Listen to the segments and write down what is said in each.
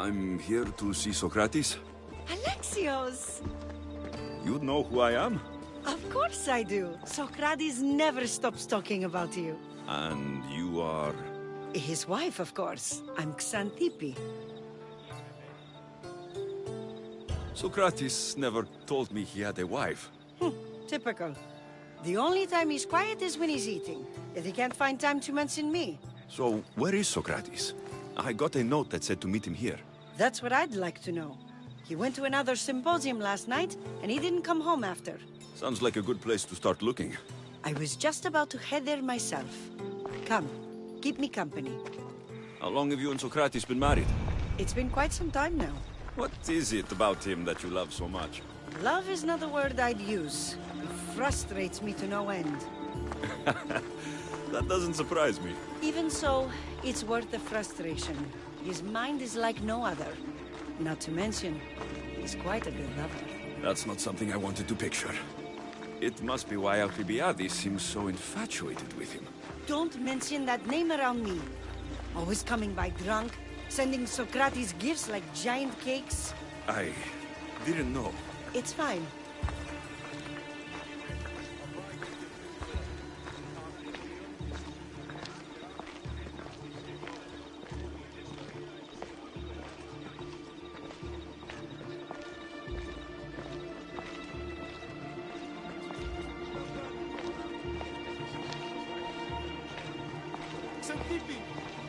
I'm here to see Socrates. Alexios! You know who I am? Of course I do. Socrates never stops talking about you. And you are... His wife, of course. I'm Xantippe. Socrates never told me he had a wife. Typical. The only time he's quiet is when he's eating. Yet he can't find time to mention me. So, where is Socrates? I got a note that said to meet him here. That's what I'd like to know. He went to another symposium last night, and he didn't come home after. Sounds like a good place to start looking. I was just about to head there myself. Come, keep me company. How long have you and Socrates been married? It's been quite some time now. What is it about him that you love so much? Love is not the word I'd use. It frustrates me to no end. That doesn't surprise me. Even so, it's worth the frustration. His mind is like no other. Not to mention, he's quite a good lover. That's not something I wanted to picture. It must be why Alcibiades seems so infatuated with him. Don't mention that name around me. Always coming by drunk, sending Socrates gifts like giant cakes. I didn't know. It's fine.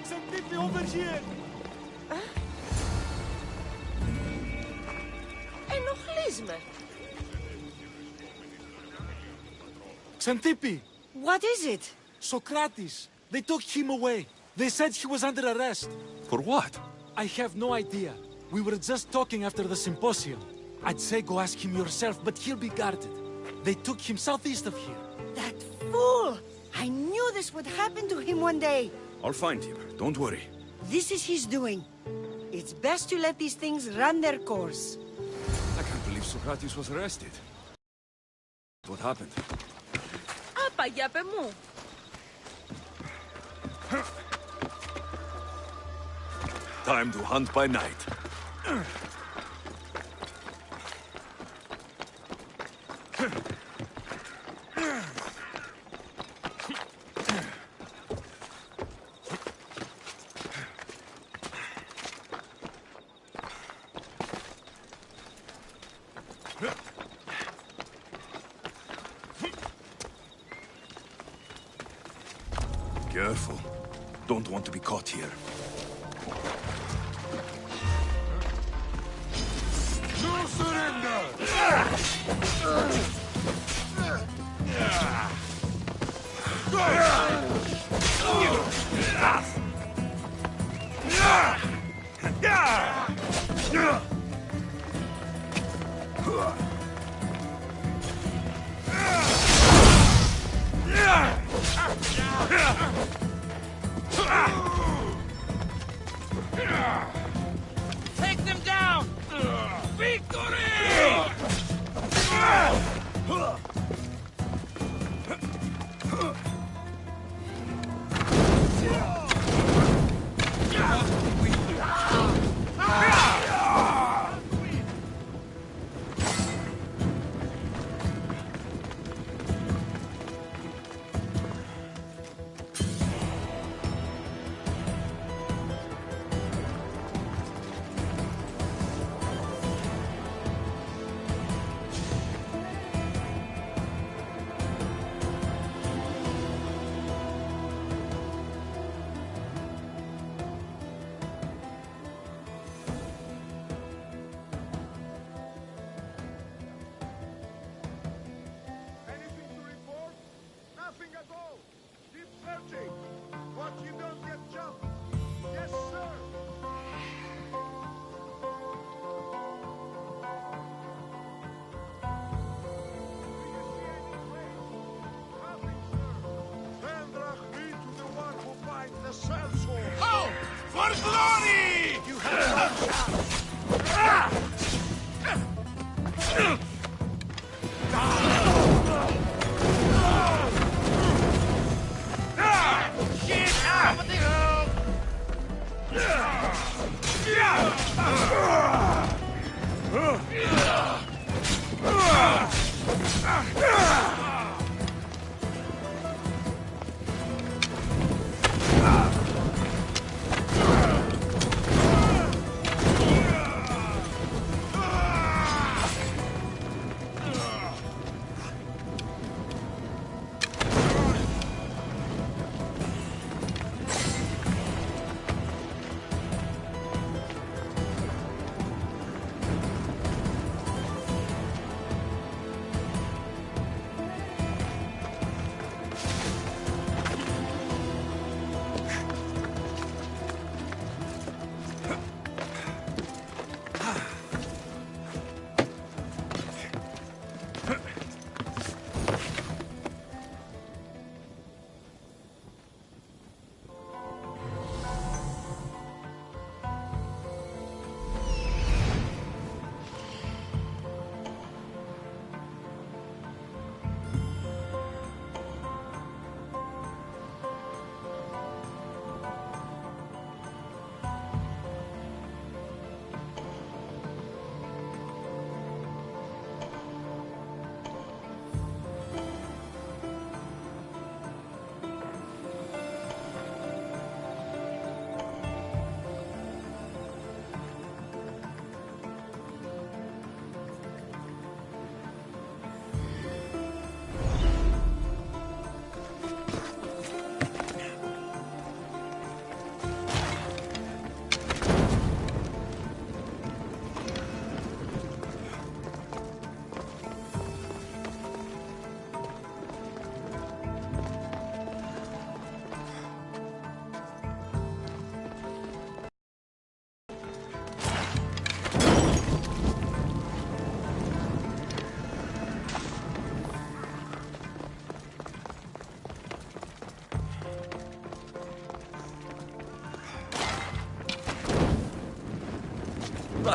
Xantippe, over here! Ενοχλείς με. Xantippe! What is it? Socrates! They took him away. They said he was under arrest. For what? I have no idea. We were just talking after the symposium. I'd say go ask him yourself, but he'll be guarded. They took him southeast of here. That fool! I knew this would happen to him one day. I'll find him. Don't worry. This is his doing. It's best to let these things run their course. I can't believe Socrates was arrested. What happened? Άπα, για πε μου. Time to hunt by night. Careful. Don't want to be caught here. No surrender! Take them down! Victory!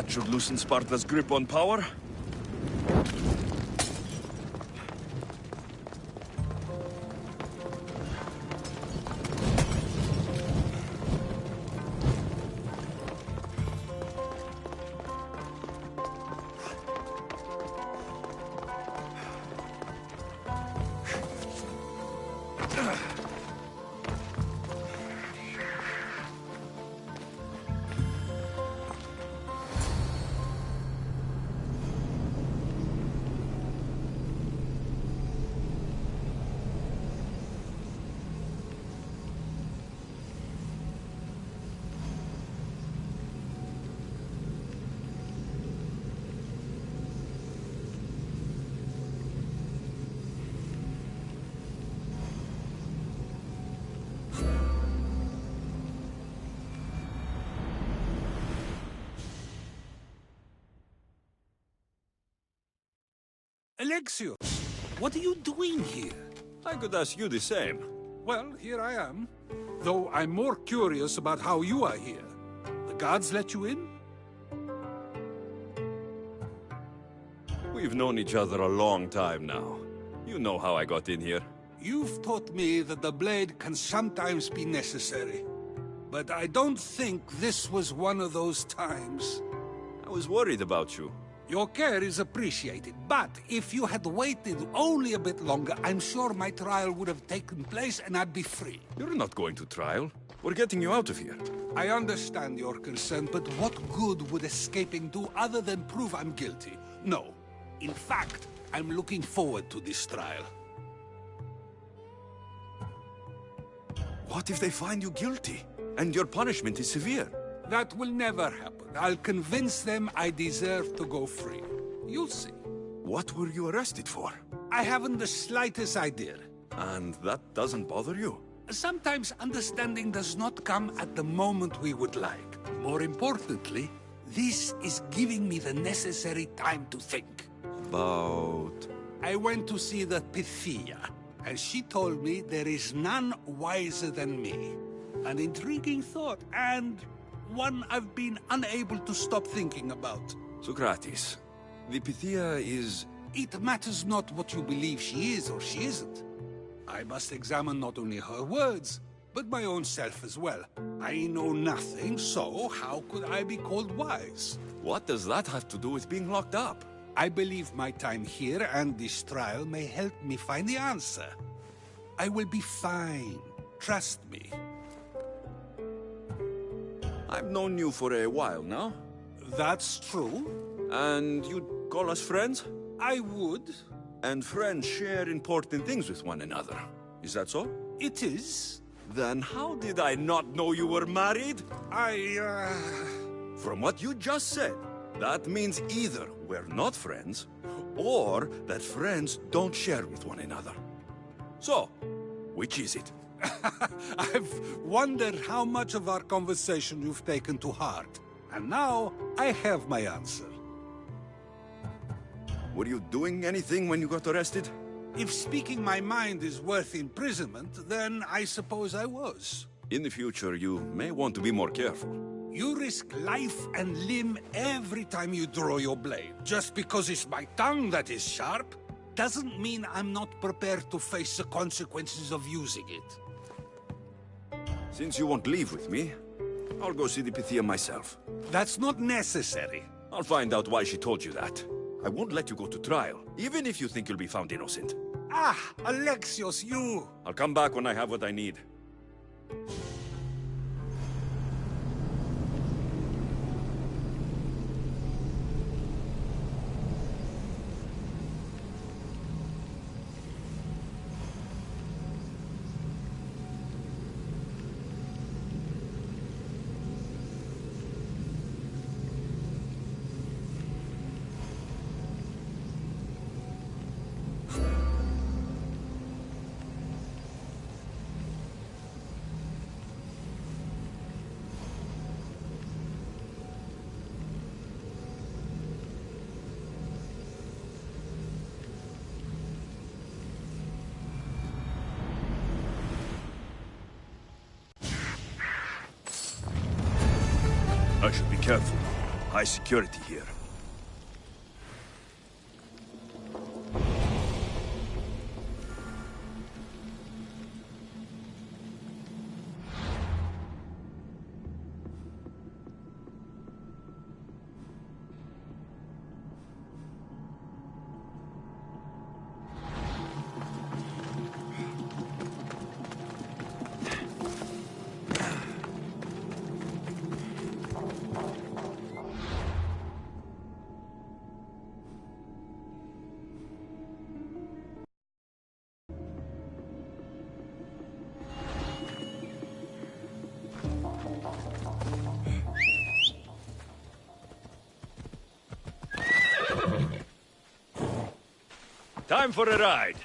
That should loosen Sparta's grip on power. Alexios, what are you doing here? I could ask you the same. Well, here I am. Though I'm more curious about how you are here. The guards let you in? We've known each other a long time now. You know how I got in here. You've taught me that the blade can sometimes be necessary. But I don't think this was one of those times. I was worried about you. Your care is appreciated, but if you had waited only a bit longer, I'm sure my trial would have taken place and I'd be free. You're not going to trial. We're getting you out of here. I understand your concern, but what good would escaping do other than prove I'm guilty? No. In fact, I'm looking forward to this trial. What if they find you guilty? And your punishment is severe? That will never happen. I'll convince them I deserve to go free. You'll see. What were you arrested for? I haven't the slightest idea. And that doesn't bother you? Sometimes understanding does not come at the moment we would like. More importantly, this is giving me the necessary time to think. About... I went to see the Pythia, and she told me there is none wiser than me. An intriguing thought, and one I've been unable to stop thinking about. Socrates, the Pythia is... It matters not what you believe she is or she isn't. I must examine not only her words, but my own self as well. I know nothing, so how could I be called wise? What does that have to do with being locked up? I believe my time here and this trial may help me find the answer. I will be fine. Trust me. I've known you for a while now. That's true. And you'd call us friends? I would. And friends share important things with one another. Is that so? It is. Then how did I not know you were married? From what you just said, that means either we're not friends, or that friends don't share with one another. So, which is it? I've wondered how much of our conversation you've taken to heart. And now, I have my answer. Were you doing anything when you got arrested? If speaking my mind is worth imprisonment, then I suppose I was. In the future, you may want to be more careful. You risk life and limb every time you draw your blade. Just because it's my tongue that is sharp, doesn't mean I'm not prepared to face the consequences of using it. Since you won't leave with me, I'll go see the Pythia myself. That's not necessary. I'll find out why she told you that. I won't let you go to trial, even if you think you'll be found innocent. Ah, Alexios, you! I'll come back when I have what I need. I should be careful. high security here. Time for a ride.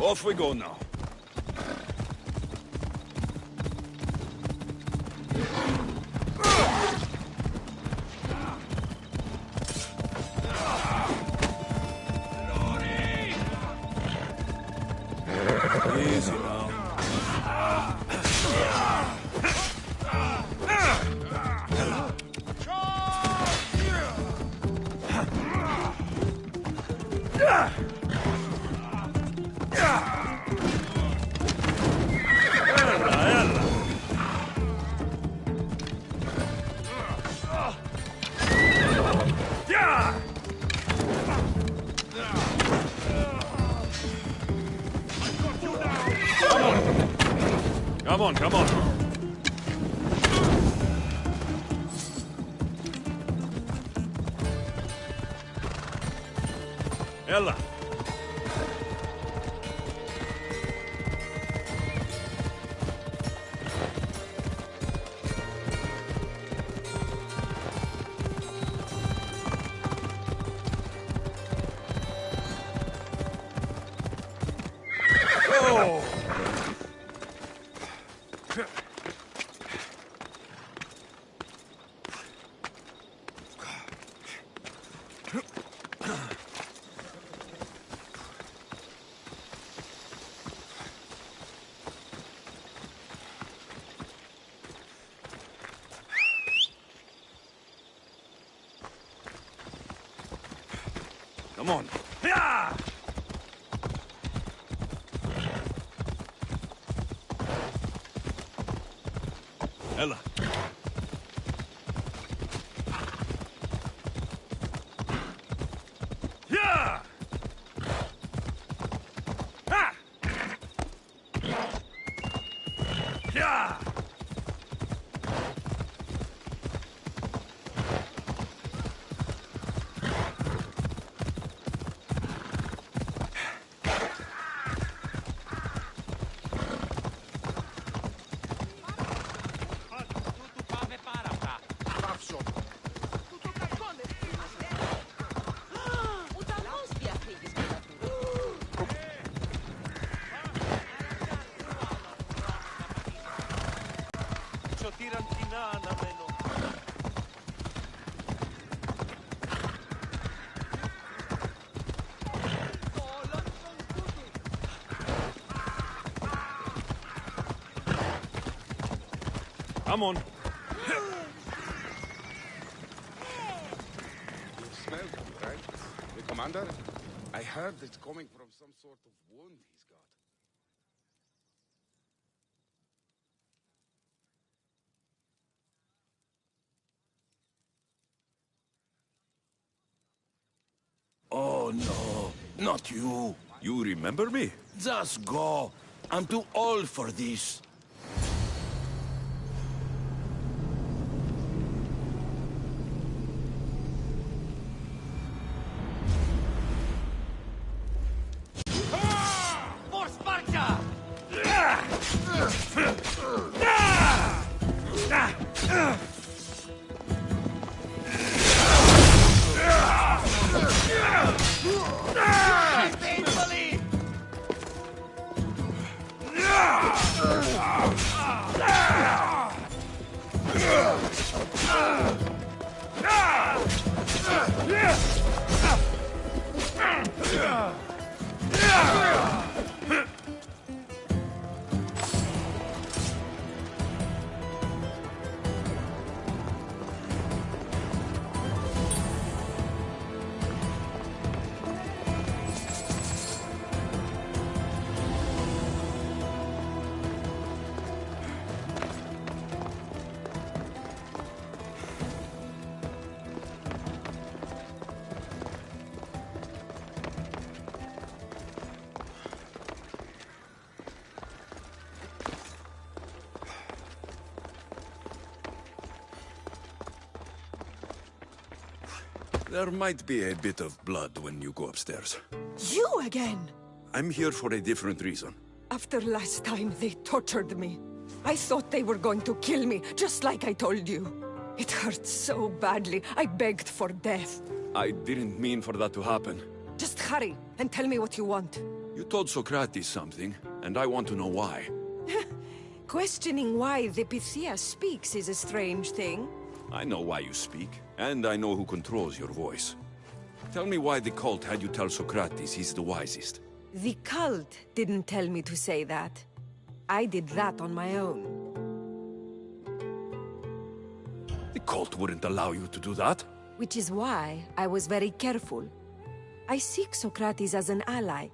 Off we go now. Easy now. Come on, come on. Ella. Come on. Yeah! Ella. Yeah! Ha! Yeah! Come on. help you, right? The commander? I heard it's coming from some sort of wound he's got. Oh no, not you. You remember me? Just go. I'm too old for this. For Sparta! Painfully! There might be a bit of blood when you go upstairs. You again! I'm here for a different reason. After last time, they tortured me. I thought they were going to kill me, just like I told you. It hurt so badly, I begged for death. I didn't mean for that to happen. Just hurry, and tell me what you want. You told Socrates something, and I want to know why. Questioning why the Pythia speaks is a strange thing. I know why you speak, and I know who controls your voice. Tell me why the cult had you tell Socrates he's the wisest. The cult didn't tell me to say that. I did that on my own. The cult wouldn't allow you to do that. Which is why I was very careful. I seek Socrates as an ally,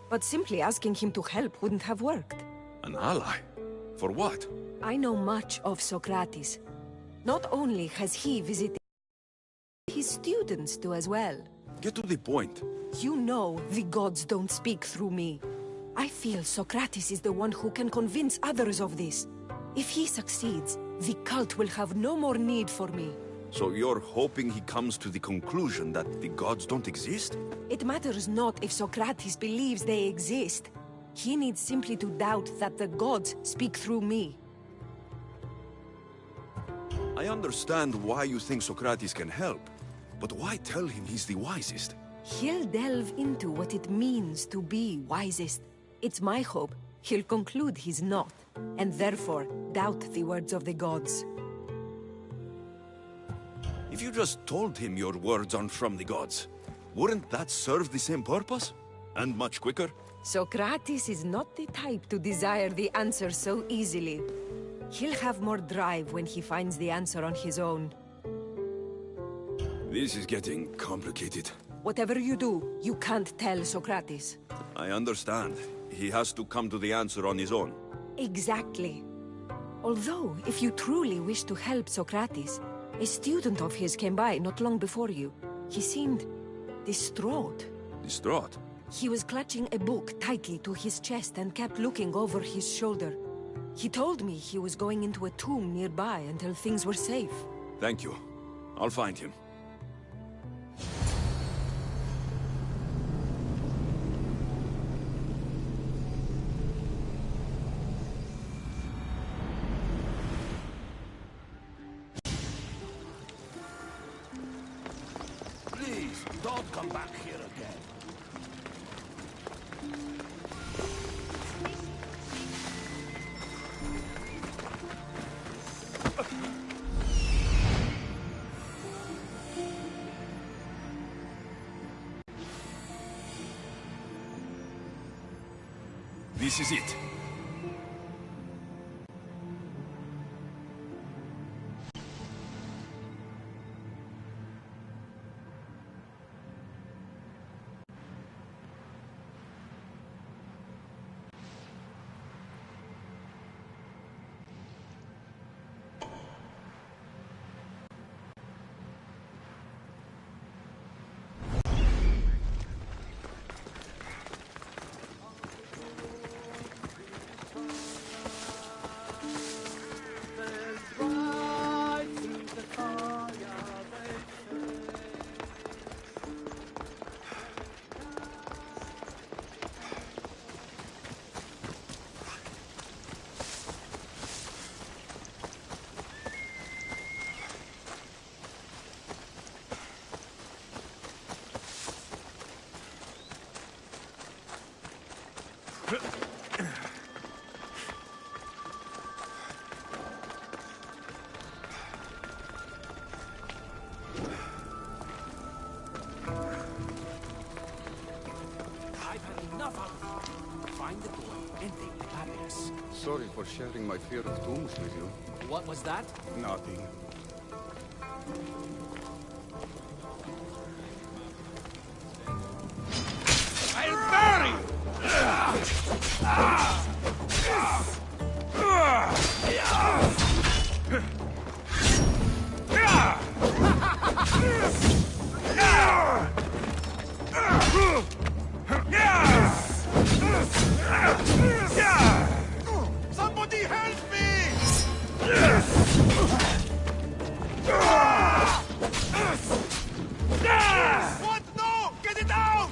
but simply asking him to help wouldn't have worked. An ally? For what? I know much of Socrates. Not only has he visited, his students do as well. Get to the point. You know the gods don't speak through me. I feel Socrates is the one who can convince others of this. If he succeeds, the cult will have no more need for me. So you're hoping he comes to the conclusion that the gods don't exist? It matters not if Socrates believes they exist. He needs simply to doubt that the gods speak through me. I understand why you think Socrates can help, but why tell him he's the wisest? He'll delve into what it means to be wisest. It's my hope he'll conclude he's not, and therefore doubt the words of the gods. If you just told him your words aren't from the gods, wouldn't that serve the same purpose? And much quicker? Socrates is not the type to desire the answer so easily. He'll have more drive when he finds the answer on his own. This is getting complicated. Whatever you do, you can't tell Socrates. I understand. He has to come to the answer on his own. Exactly. Although, if you truly wish to help Socrates, a student of his came by not long before you. He seemed distraught. Distraught? He was clutching a book tightly to his chest and kept looking over his shoulder. He told me he was going into a tomb nearby until things were safe. Thank you. I'll find him. Please, don't come back here again. This is it. I've had enough of it. Find the door and take the papyrus. Sorry for sharing my fear of tombs with you. What was that? Nothing. I'll bury you! Somebody help me! What? No! Get it out!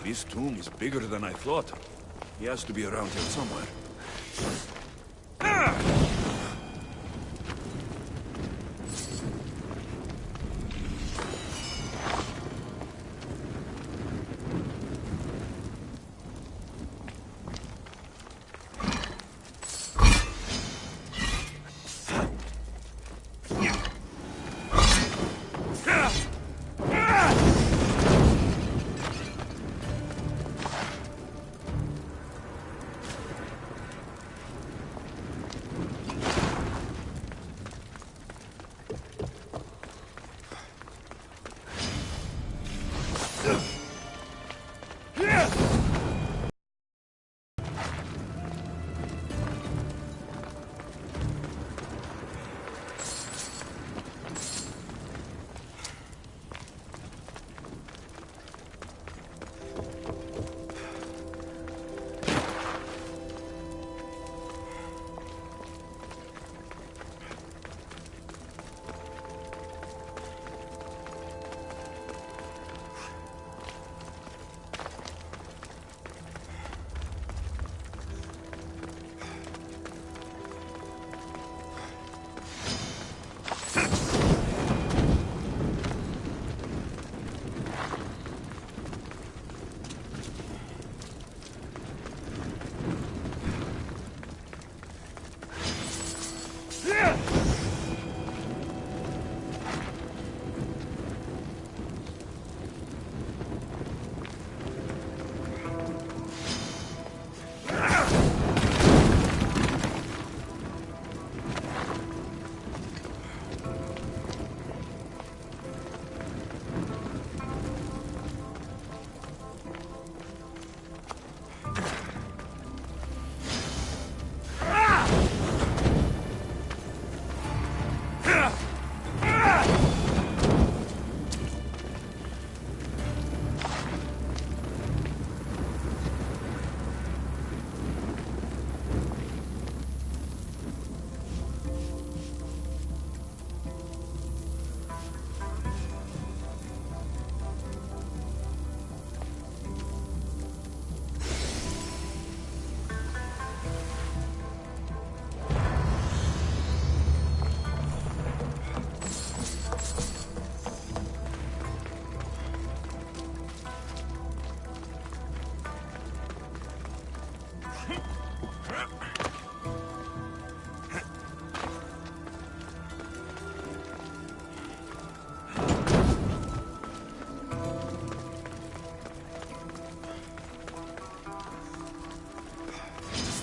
This tomb is bigger than I thought. He has to be around here somewhere.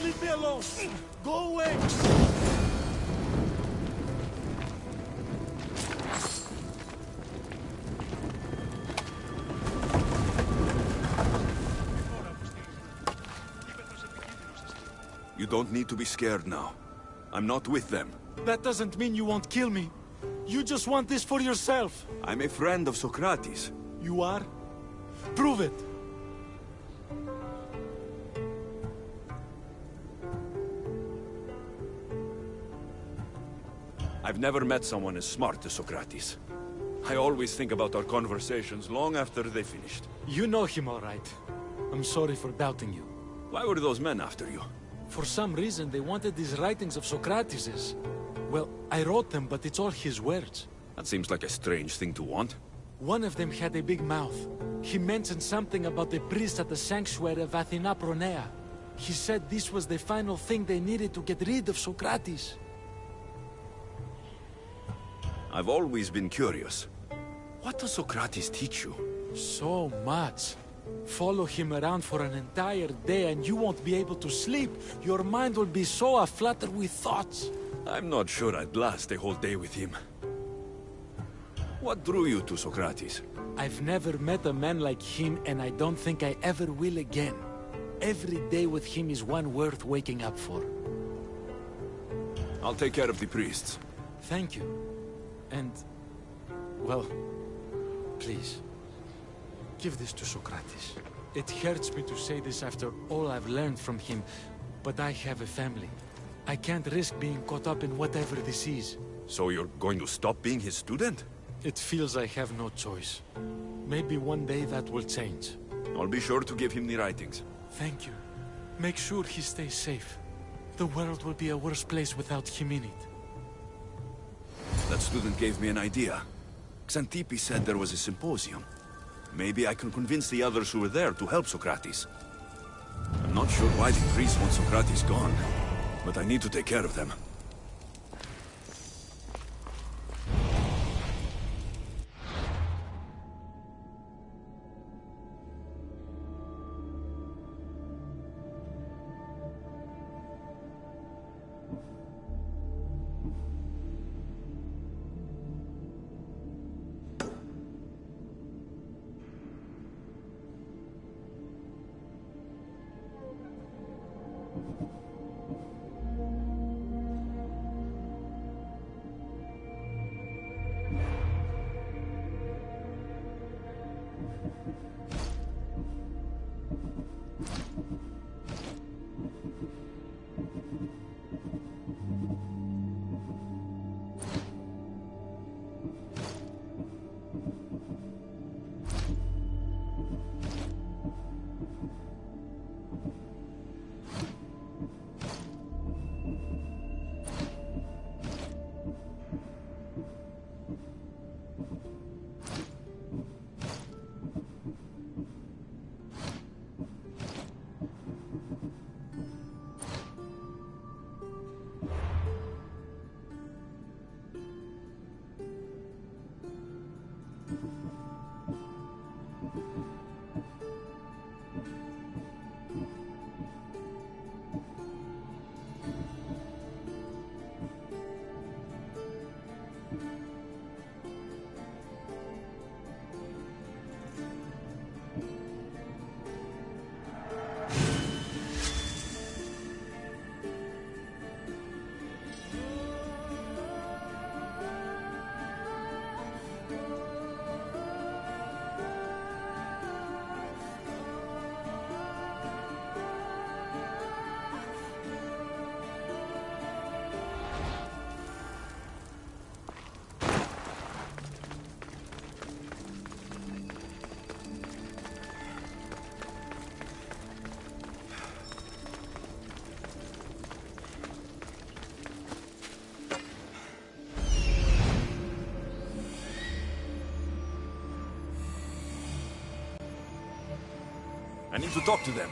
Leave me alone! Go away! You don't need to be scared now. I'm not with them. That doesn't mean you won't kill me. You just want this for yourself. I'm a friend of Socrates. You are? Prove it! I've never met someone as smart as Socrates. I always think about our conversations long after they finished. You know him all right. I'm sorry for doubting you. Why were those men after you? For some reason, they wanted these writings of Socrates's. Well, I wrote them, but it's all his words. That seems like a strange thing to want. One of them had a big mouth. He mentioned something about the priest at the sanctuary of Athena Pronea. He said this was the final thing they needed to get rid of Socrates. I've always been curious. What does Socrates teach you? So much. Follow him around for an entire day and you won't be able to sleep. Your mind will be so aflutter with thoughts. I'm not sure I'd last a whole day with him. What drew you to Socrates? I've never met a man like him and I don't think I ever will again. Every day with him is one worth waking up for. I'll take care of the priests. Thank you. And, well, please, give this to Socrates. It hurts me to say this after all I've learned from him, but I have a family. I can't risk being caught up in whatever this is. So you're going to stop being his student? It feels I have no choice. Maybe one day that will change. I'll be sure to give him the writings. Thank you. Make sure he stays safe. The world will be a worse place without him in it. That student gave me an idea. Xantippe said there was a symposium. Maybe I can convince the others who were there to help Socrates. I'm not sure why the priests want Socrates gone, but I need to take care of them. I need to talk to them.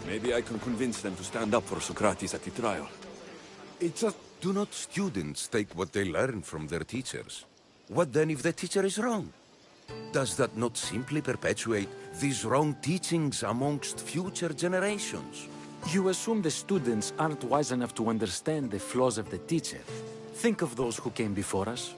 Maybe I can convince them to stand up for Socrates at the trial. It's just, do not students take what they learn from their teachers? What then if the teacher is wrong? Does that not simply perpetuate these wrong teachings amongst future generations? You assume the students aren't wise enough to understand the flaws of the teacher. Think of those who came before us.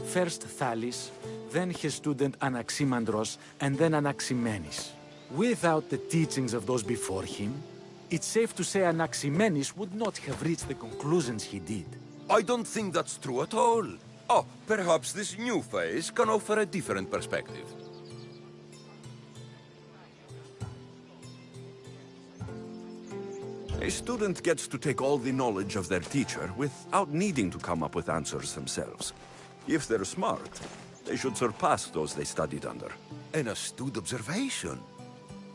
First Thales, then his student Anaximandros, and then Anaximenes. Without the teachings of those before him, it's safe to say Anaximenes would not have reached the conclusions he did. I don't think that's true at all. Oh, perhaps this new phase can offer a different perspective. A student gets to take all the knowledge of their teacher without needing to come up with answers themselves. If they're smart, they should surpass those they studied under. An astute observation.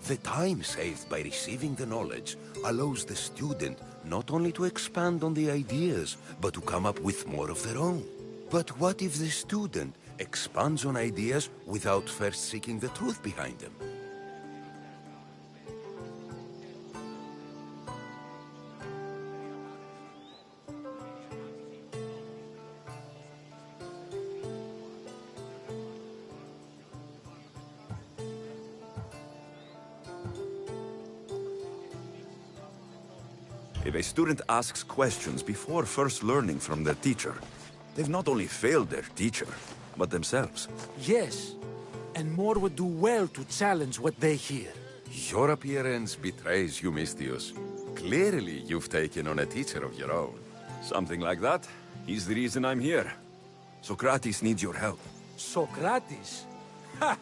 The time saved by receiving the knowledge allows the student not only to expand on the ideas, but to come up with more of their own. But what if the student expands on ideas without first seeking the truth behind them? If a student asks questions before first learning from their teacher, they've not only failed their teacher, but themselves. Yes, and more would do well to challenge what they hear. Your appearance betrays you, Mistius. Clearly, you've taken on a teacher of your own. Something like that. He's the reason I'm here. Socrates needs your help. Socrates? Ha!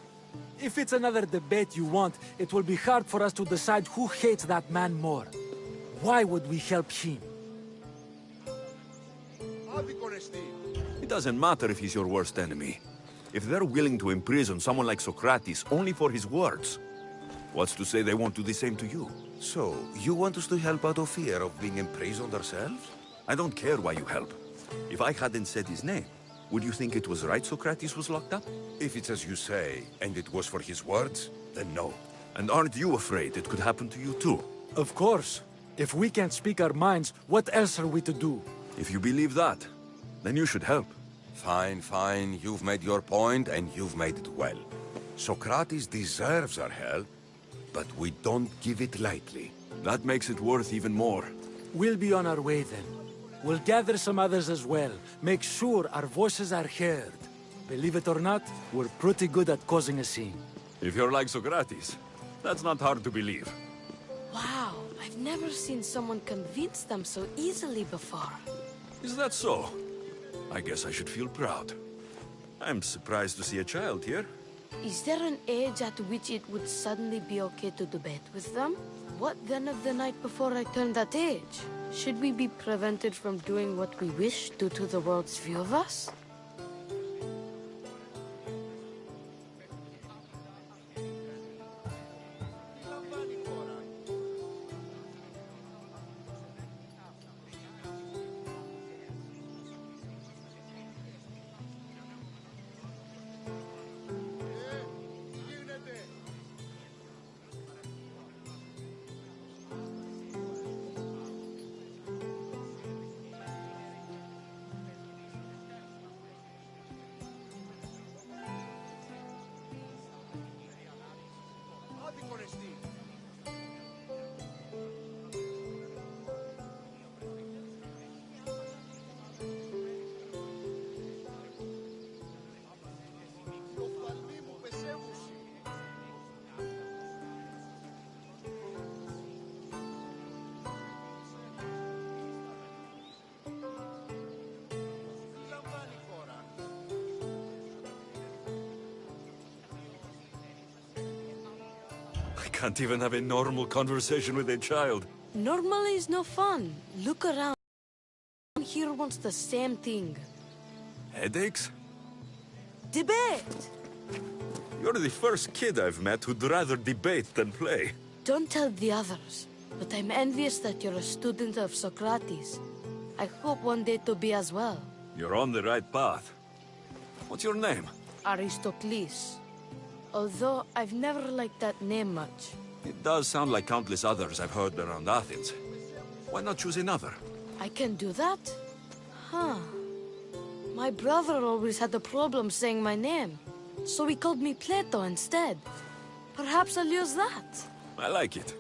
If it's another debate you want, it will be hard for us to decide who hates that man more. Why would we help him? It doesn't matter if he's your worst enemy. If they're willing to imprison someone like Socrates only for his words, what's to say they won't do the same to you? So, you want us to help out of fear of being imprisoned ourselves? I don't care why you help. If I hadn't said his name, would you think it was right Socrates was locked up? If it's as you say, and it was for his words, then no. And aren't you afraid it could happen to you too? Of course. If we can't speak our minds, what else are we to do? If you believe that, then you should help. Fine, fine. You've made your point, and you've made it well. Socrates deserves our help, but we don't give it lightly. That makes it worth even more. We'll be on our way then. We'll gather some others as well. Make sure our voices are heard. Believe it or not, we're pretty good at causing a scene. If you're like Socrates, that's not hard to believe. Wow, I've never seen someone convince them so easily before. Is that so? I guess I should feel proud. I'm surprised to see a child here. Is there an age at which it would suddenly be okay to debate with them? What then of the night before I turned that age? Should we be prevented from doing what we wish due to the world's view of us? I can't even have a normal conversation with a child. Normal is no fun. Look around. Everyone here wants the same thing. Headaches? Debate! You're the first kid I've met who'd rather debate than play. Don't tell the others, but I'm envious that you're a student of Socrates. I hope one day to be as well. You're on the right path. What's your name? Aristocles. Although I've never liked that name much. It does sound like countless others I've heard around Athens. Why not choose another? I can do that? Huh. My brother always had a problem saying my name, so he called me Plato instead. Perhaps I'll use that. I like it.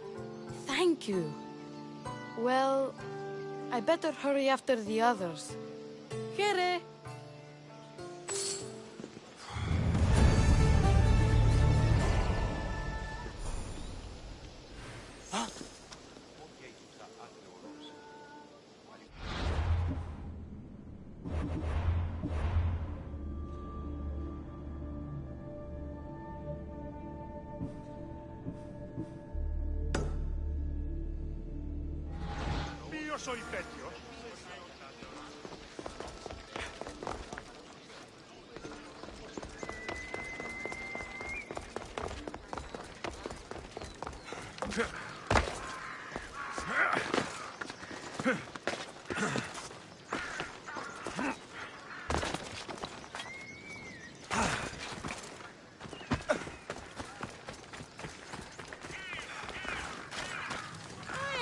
Thank you. Well, I better hurry after the others. Here. Ποιος ο υπέτειος?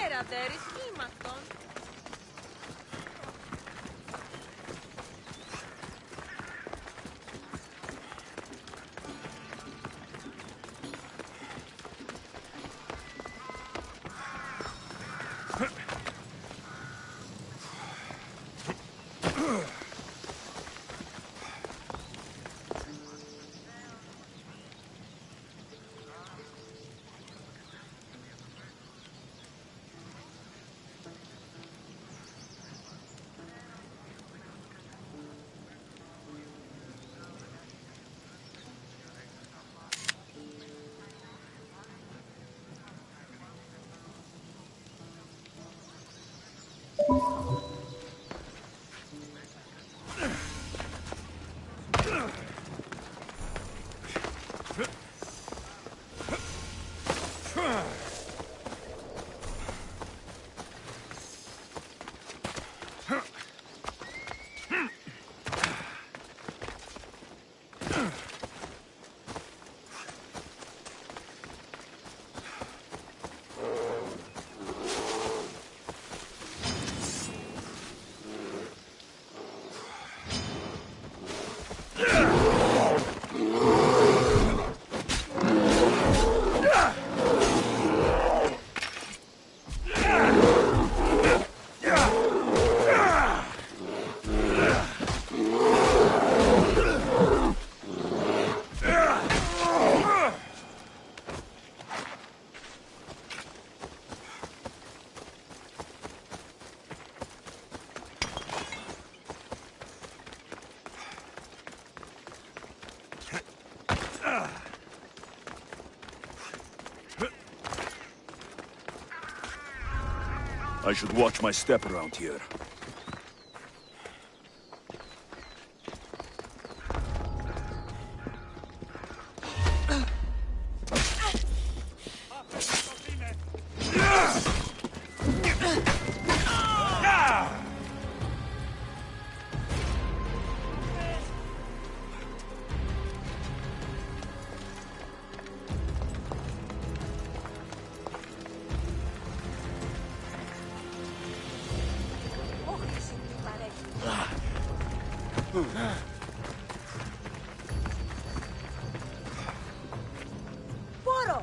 Αέρα, Τέρης, ήμαστον. I should watch my step around here. Poro!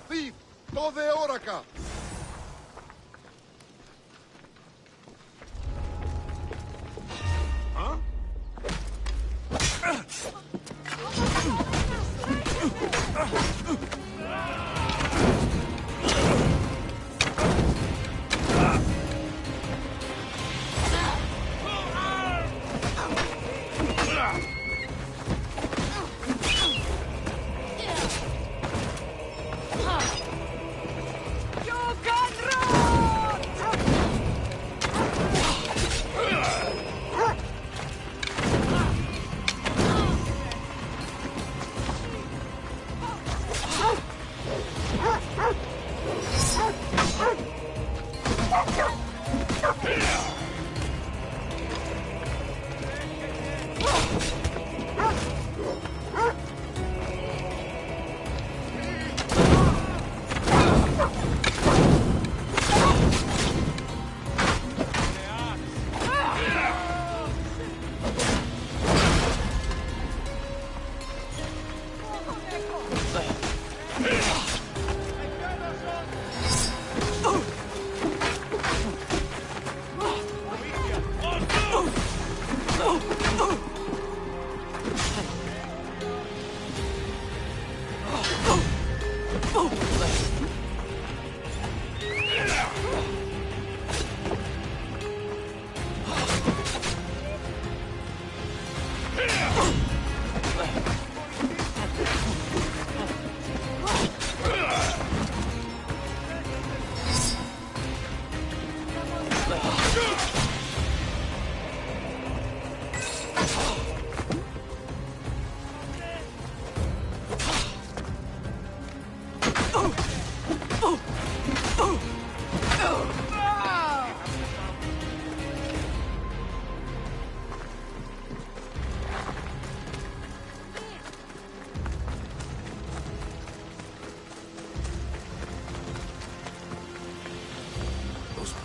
Thief! Το δε όρακα!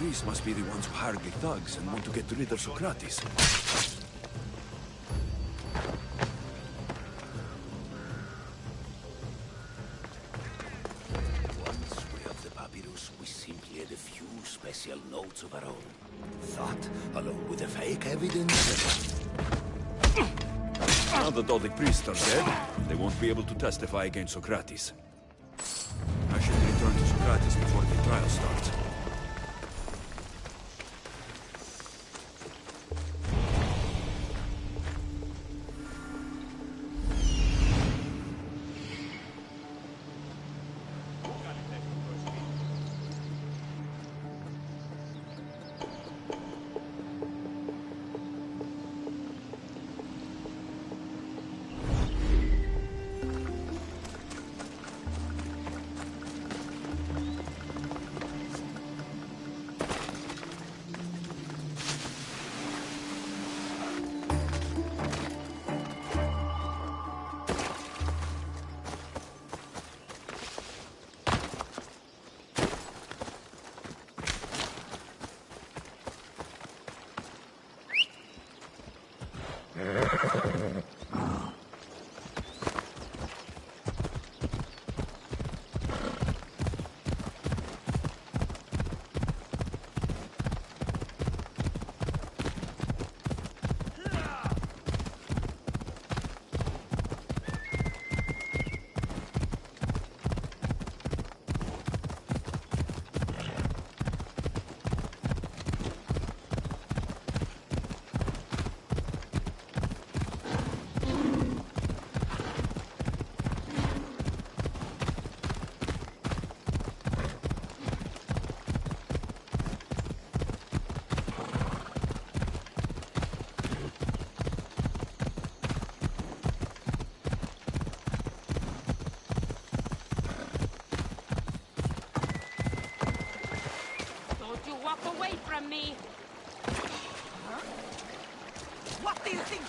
These must be the ones who hired the thugs and want to get rid of Socrates. Once we have the papyrus, we simply add a few special notes of our own. That, along with the fake evidence... Now that all the priests are dead, they won't be able to testify against Socrates. I should return to Socrates before the trial starts.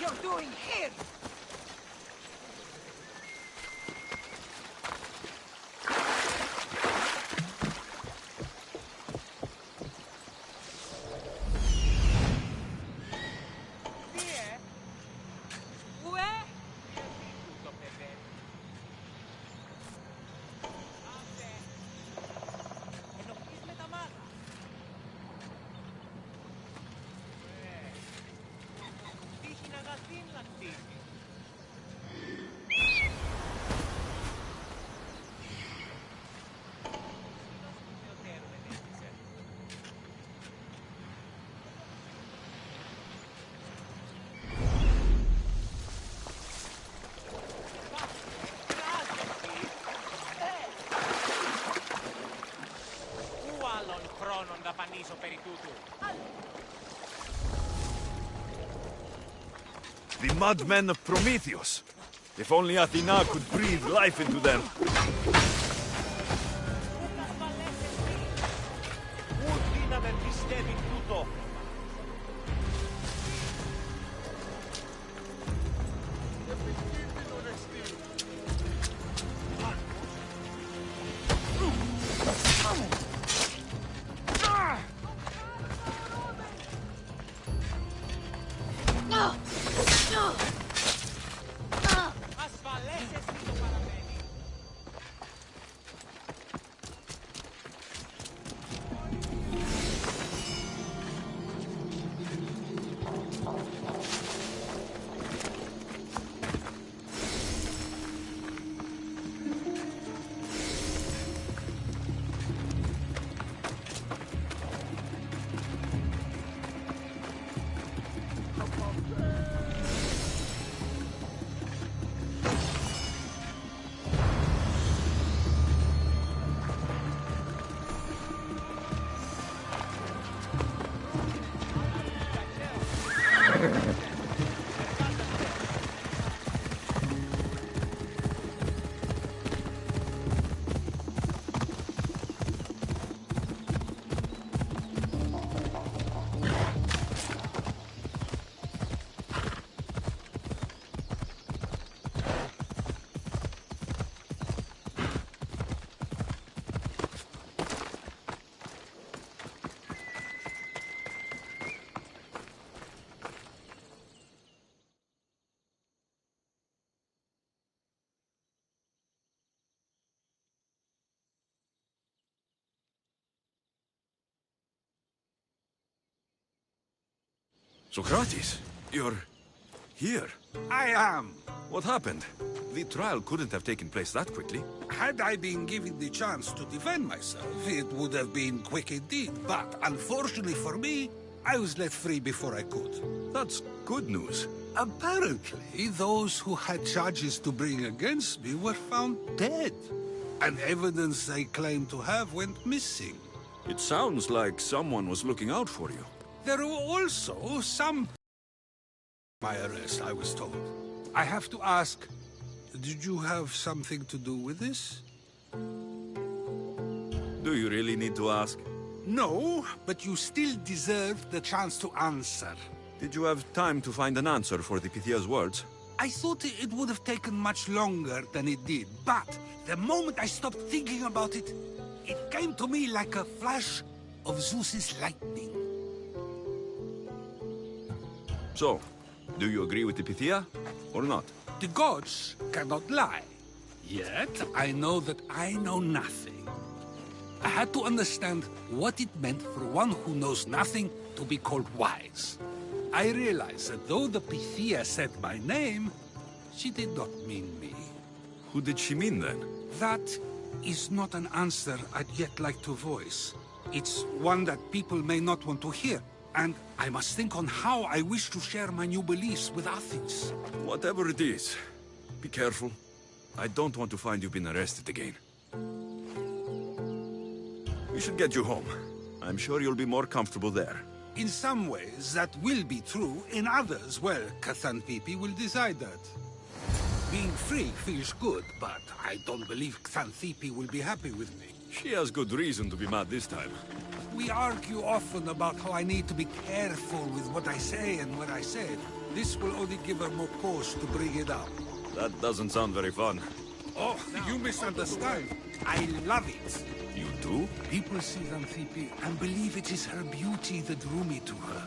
you're doing here? The mudmen of Prometheus. If only Athena could breathe life into them. Socrates, you're here. I am. What happened? The trial couldn't have taken place that quickly. Had I been given the chance to defend myself, it would have been quick indeed. But unfortunately for me, I was let free before I could. That's good news. Apparently, those who had charges to bring against me were found dead. And evidence they claimed to have went missing. It sounds like someone was looking out for you. There were also some... my arrest, I was told. I have to ask, did you have something to do with this? Do you really need to ask? No, but you still deserve the chance to answer. Did you have time to find an answer for the Pythia's words? I thought it would have taken much longer than it did, but the moment I stopped thinking about it, it came to me like a flash of Zeus's lightning. So, do you agree with the Pythia, or not? The gods cannot lie. Yet, I know that I know nothing. I had to understand what it meant for one who knows nothing to be called wise. I realized that though the Pythia said my name, she did not mean me. Who did she mean then? That is not an answer I'd yet like to voice. It's one that people may not want to hear. And I must think on how I wish to share my new beliefs with Athens. Whatever it is, be careful. I don't want to find you've been arrested again. We should get you home. I'm sure you'll be more comfortable there. In some ways, that will be true. In others, well, Xanthippe will decide that. Being free feels good, but I don't believe Xanthippe will be happy with me. She has good reason to be mad this time. We argue often about how I need to be careful with what I say and what I said. This will only give her more cause to bring it up. That doesn't sound very fun. Oh, you misunderstand. I love it. You do? People see Xanthippe and believe it is her beauty that drew me to her.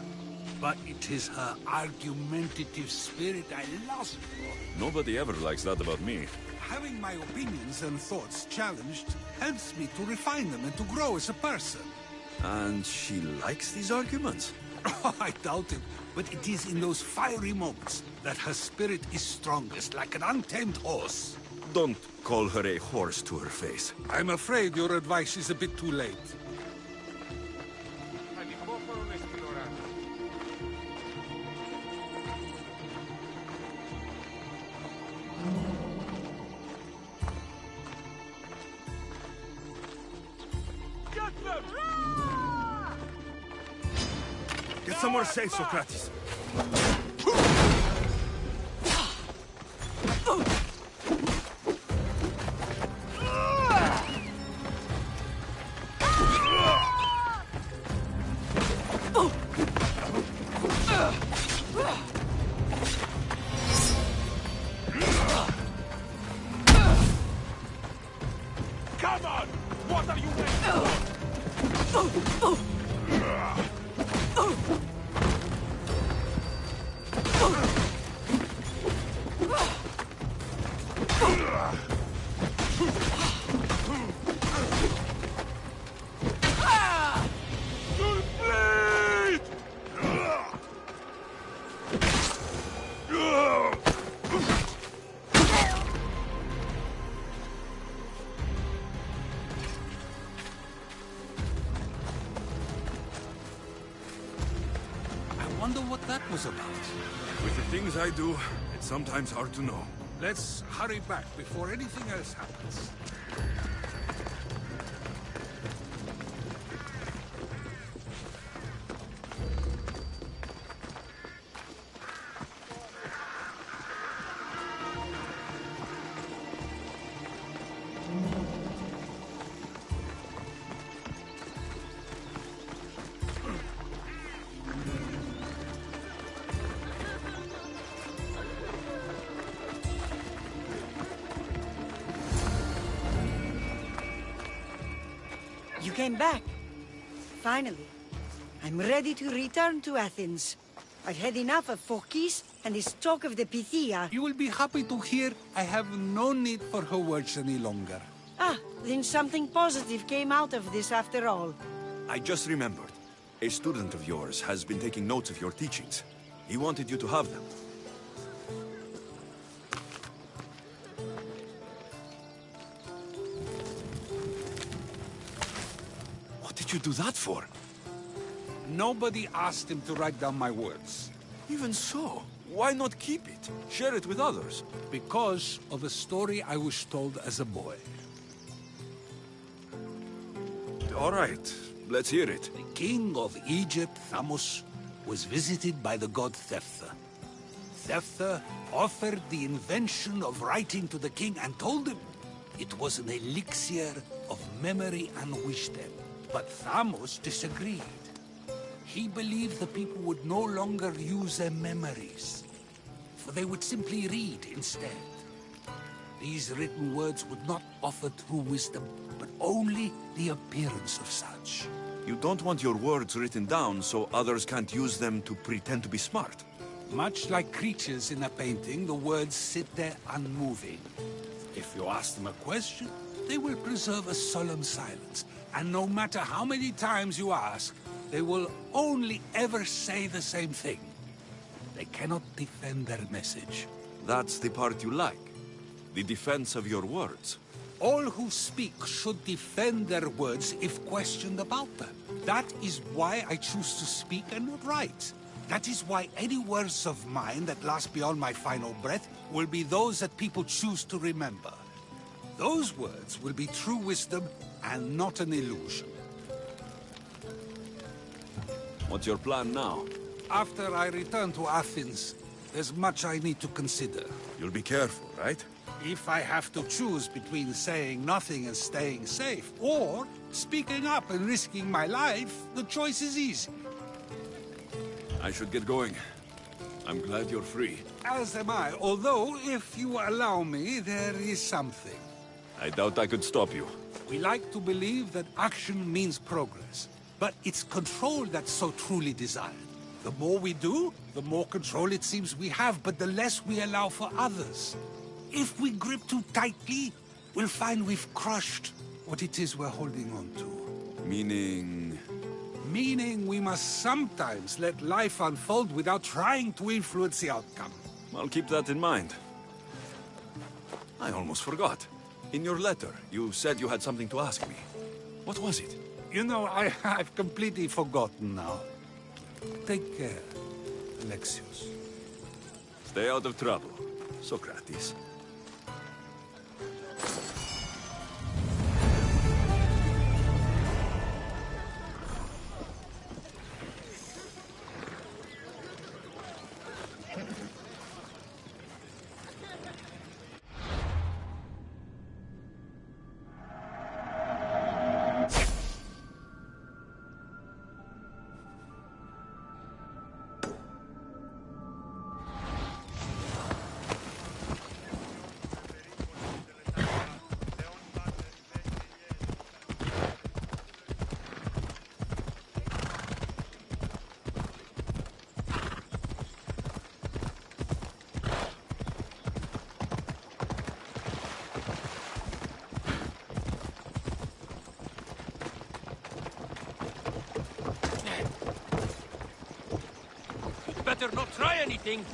But it is her argumentative spirit I lost for. Nobody ever likes that about me. Having my opinions and thoughts challenged helps me to refine them and to grow as a person. And she likes these arguments? Oh, I doubt it. But it is in those fiery moments that her spirit is strongest, like an untamed horse. Don't call her a horse to her face. I'm afraid your advice is a bit too late. Get somewhere safe, Socrates. Come on! What are you waiting for? I wonder what that was about. With the things I do, it's sometimes hard to know. Let's hurry back before anything else happens. You came back. Finally. I'm ready to return to Athens. I've had enough of Phorkys and this talk of the Pythia. You will be happy to hear I have no need for her words any longer. Ah, then something positive came out of this after all. I just remembered. A student of yours has been taking notes of your teachings. He wanted you to have them. What did you do that for? Nobody asked him to write down my words. Even so, why not keep it? Share it with others. Because of a story I was told as a boy. All right, let's hear it. The king of Egypt, Thamos, was visited by the god Thephtha. Thephtha offered the invention of writing to the king and told him it was an elixir of memory and wisdom. But Thamos disagreed. He believed the people would no longer use their memories, for they would simply read instead. These written words would not offer true wisdom, but only the appearance of such. You don't want your words written down so others can't use them to pretend to be smart. Much like creatures in a painting, the words sit there unmoving. If you ask them a question, they will preserve a solemn silence. And no matter how many times you ask, they will only ever say the same thing. They cannot defend their message. That's the part you like. The defense of your words. All who speak should defend their words if questioned about them. That is why I choose to speak and not write. That is why any words of mine that last beyond my final breath will be those that people choose to remember. Those words will be true wisdom and not an illusion. What's your plan now? After I return to Athens, there's much I need to consider. You'll be careful, right? If I have to choose between saying nothing and staying safe, or speaking up and risking my life, the choice is easy. I should get going. I'm glad you're free. As am I, although, if you allow me, there is something. I doubt I could stop you. We like to believe that action means progress, but it's control that's so truly desired. The more we do, the more control it seems we have, but the less we allow for others. If we grip too tightly, we'll find we've crushed what it is we're holding on to. Meaning... Meaning we must sometimes let life unfold without trying to influence the outcome. I'll keep that in mind. I almost forgot. In your letter, you said you had something to ask me. What was it? You know, I've completely forgotten now. Take care, Alexios. Stay out of trouble, Socrates. Better not try anything.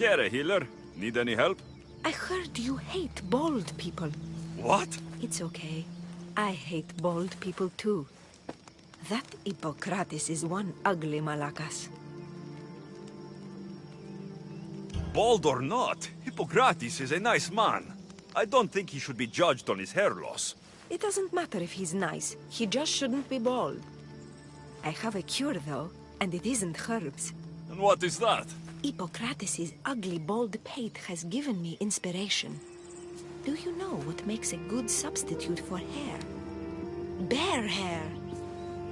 Care, healer. Need any help? I heard you hate bald people. What? It's okay. I hate bald people too. That Hippocrates is one ugly Malakas. Bald or not, Hippocrates is a nice man. I don't think he should be judged on his hair loss. It doesn't matter if he's nice. He just shouldn't be bald. I have a cure, though, and it isn't herbs. And what is that? Hippocrates' ugly bald pate has given me inspiration. Do you know what makes a good substitute for hair? Bear hair!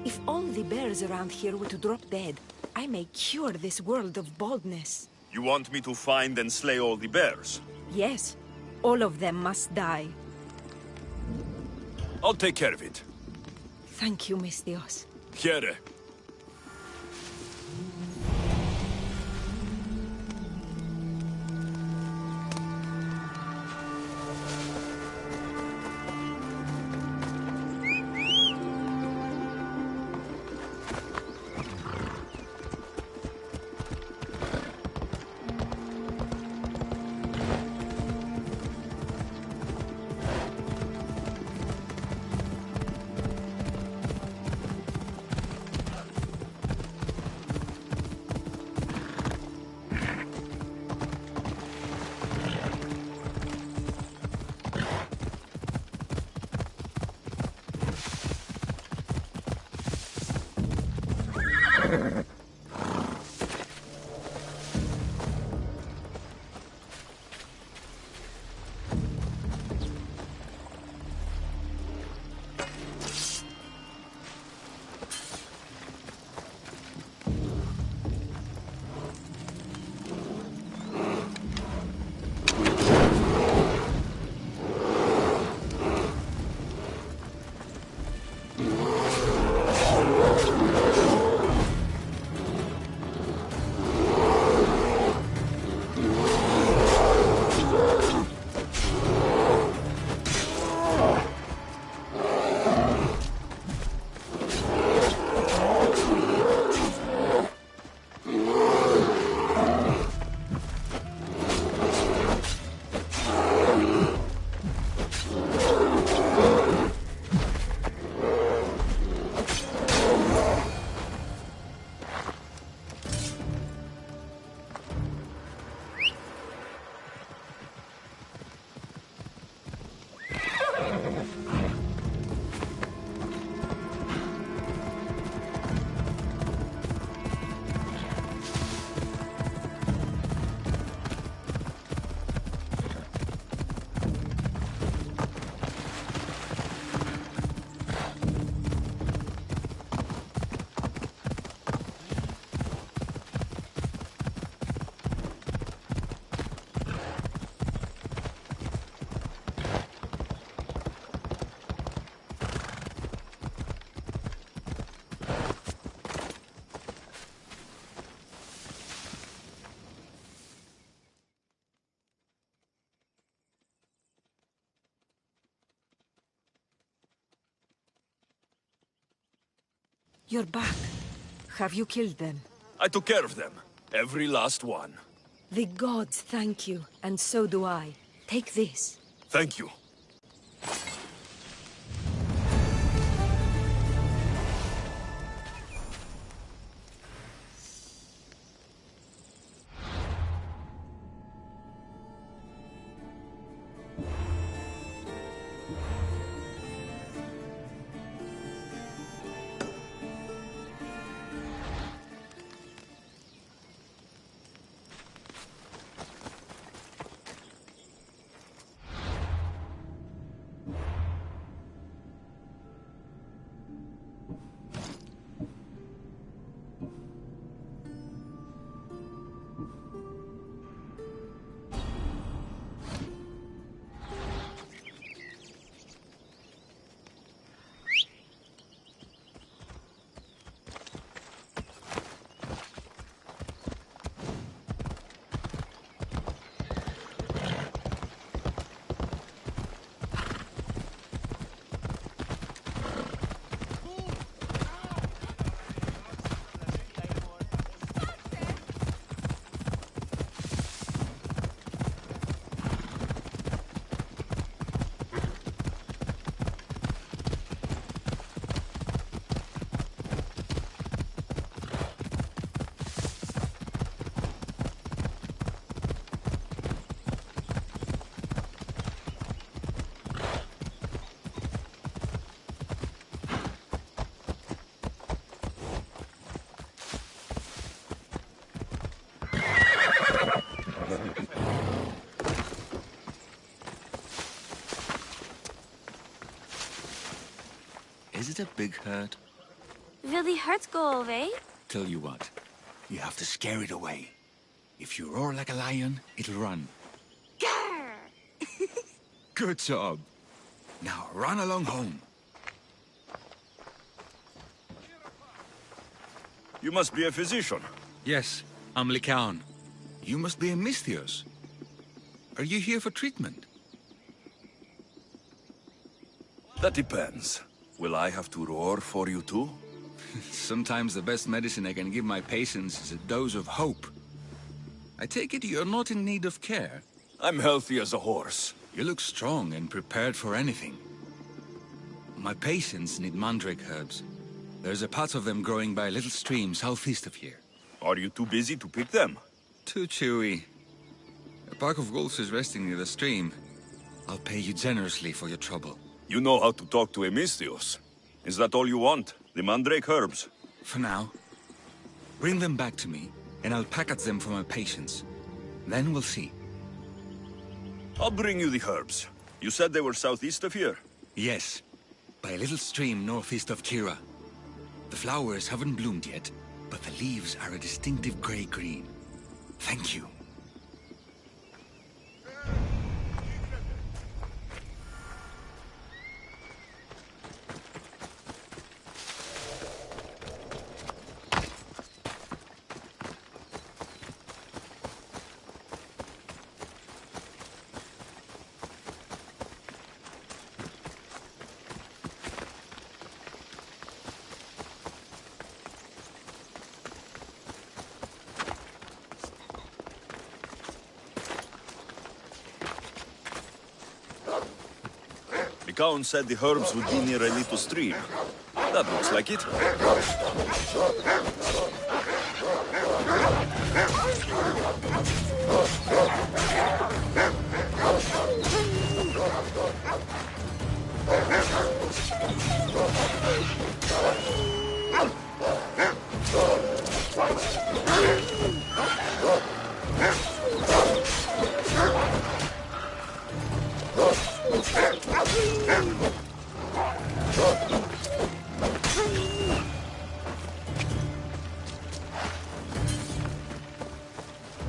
If all the bears around here were to drop dead, I may cure this world of baldness. You want me to find and slay all the bears? Yes, all of them must die. I'll take care of it. Thank you, Miss Dios. Here. You're back. Have you killed them? I took care of them. Every last one. The gods thank you, and so do I. Take this. Thank you. Is it a big hurt? Will the hurt go away? Tell you what, you have to scare it away. If you roar like a lion, it'll run. Grr! Good job. Now run along home. You must be a physician. Yes, I'm Lycaon. You must be a Misthios. Are you here for treatment? That depends. Will I have to roar for you too? Sometimes the best medicine I can give my patients is a dose of hope. I take it you're not in need of care. I'm healthy as a horse. You look strong and prepared for anything. My patients need mandrake herbs. There's a patch of them growing by a little stream southeast of here. Are you too busy to pick them? Too chewy. A pack of wolves is resting near the stream. I'll pay you generously for your trouble. You know how to talk to a Misthios. Is that all you want? The mandrake herbs? For now. Bring them back to me, and I'll package them for my patients. Then we'll see. I'll bring you the herbs. You said they were southeast of here? Yes. By a little stream northeast of Kira. The flowers haven't bloomed yet, but the leaves are a distinctive gray-green. Thank you. Lycaon said the herbs would be near a little stream. That looks like it.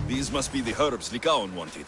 These must be the herbs Lycaon wanted.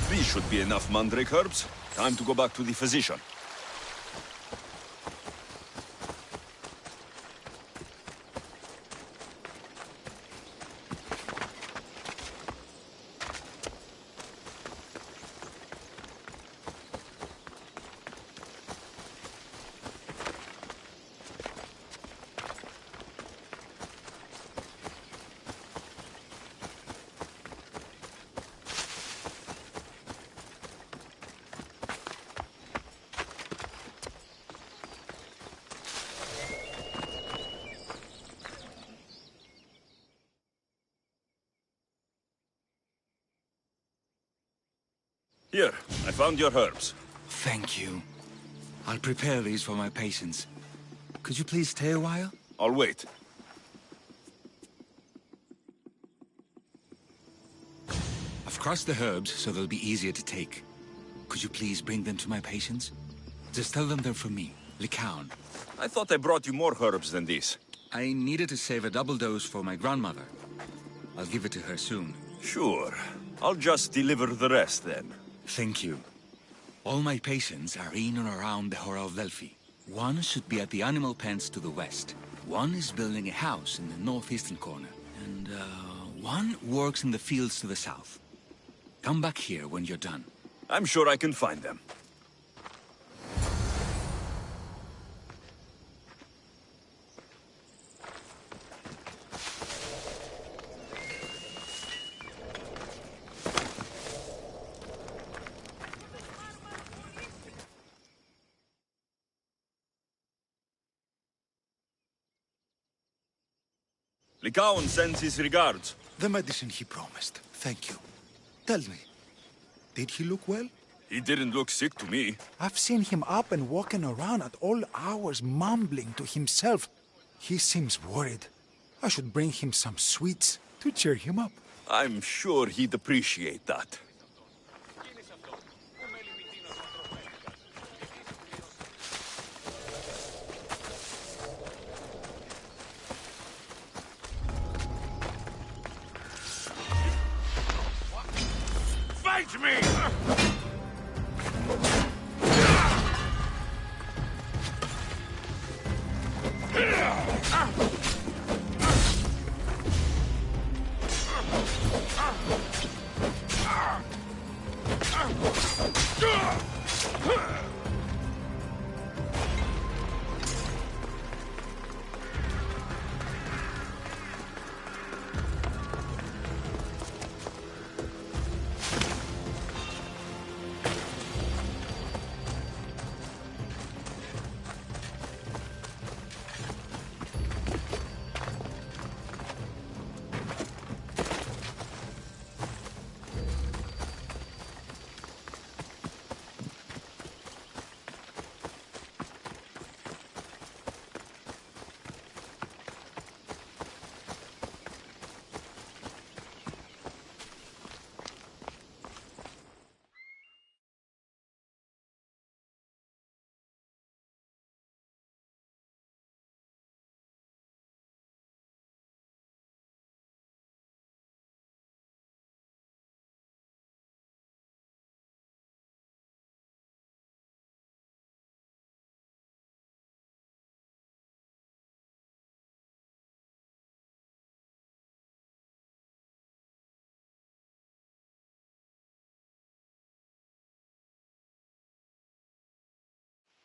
These should be enough mandrake herbs. Time to go back to the physician. Here, I found your herbs. Thank you. I'll prepare these for my patients. Could you please stay a while? I'll wait. I've crushed the herbs so they'll be easier to take. Could you please bring them to my patients? Just tell them they're from me, Lycaon. I thought I brought you more herbs than these. I needed to save a double dose for my grandmother. I'll give it to her soon. Sure. I'll just deliver the rest then. Thank you. All my patients are in and around the Hora of Delphi. One should be at the animal pens to the west. One is building a house in the northeastern corner. And, one works in the fields to the south. Come back here when you're done. I'm sure I can find them. Lycaon sends his regards. The medicine he promised. Thank you. Tell me, did he look well? He didn't look sick to me. I've seen him up and walking around at all hours, mumbling to himself. He seems worried. I should bring him some sweets to cheer him up. I'm sure he'd appreciate that. Fight me!